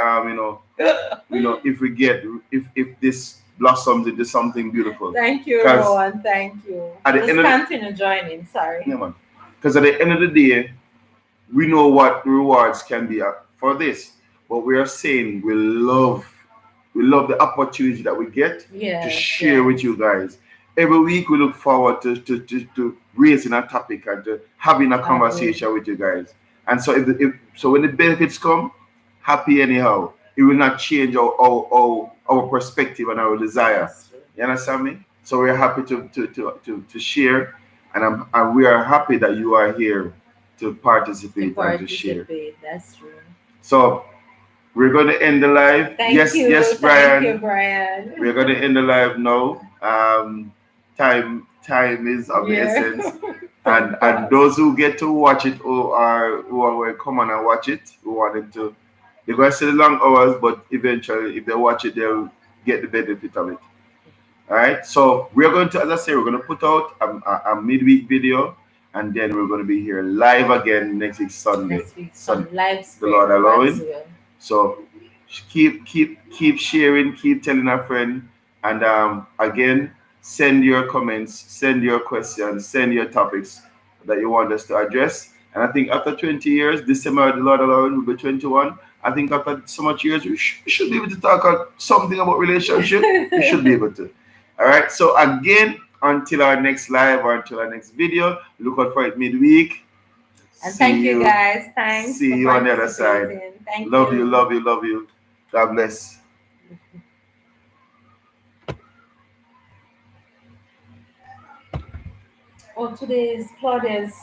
if we get, if this blossoms into something beautiful, Thank you, because Rowan. Thank you. at the Just end of the, continue joining. Sorry. yeah, man, because at the end of the day, we know what rewards can be for this, but we are saying we love the opportunity that we get to Yes, share yes. with you guys. Every week we look forward to raising a topic and to having a Happy. conversation with you guys. And so so when the benefits come, happy anyhow. It will not change our perspective and our desire. That's true. You understand me? So we're happy to share, and we are happy that you are here to To participate and to share. participate. That's true. So we're going to end the live. Thank Yes, you. yes, Thank you, Brian. We're Brian. going to end the live now. Time is of the Yeah. essence, Time and pass. those who get to watch it who are will come on and watch it, who want them to, they're going to see the long hours, but eventually, if they watch it, they'll get the benefit of it. All right. So we're going to, as I say, we're going to put out a midweek video, and then we're going to be here live again next week Sunday. Next week, Sun, some live the spread Lord of God's allowing. will. So keep sharing, keep telling a friend, and again, send your comments, send your questions, send your topics that you want us to address. And I think after 20 years, December, the Lord allowing, will be 21. I think after so much years, we should be able to talk something about relationship. We should be able to. All right. So again, until our next live or until our next video, look out for it midweek. And See thank you you. guys. Thanks See for you on the other side. participating. Thank Love you, you. love you, love you. God bless. Oh, today is Claudia's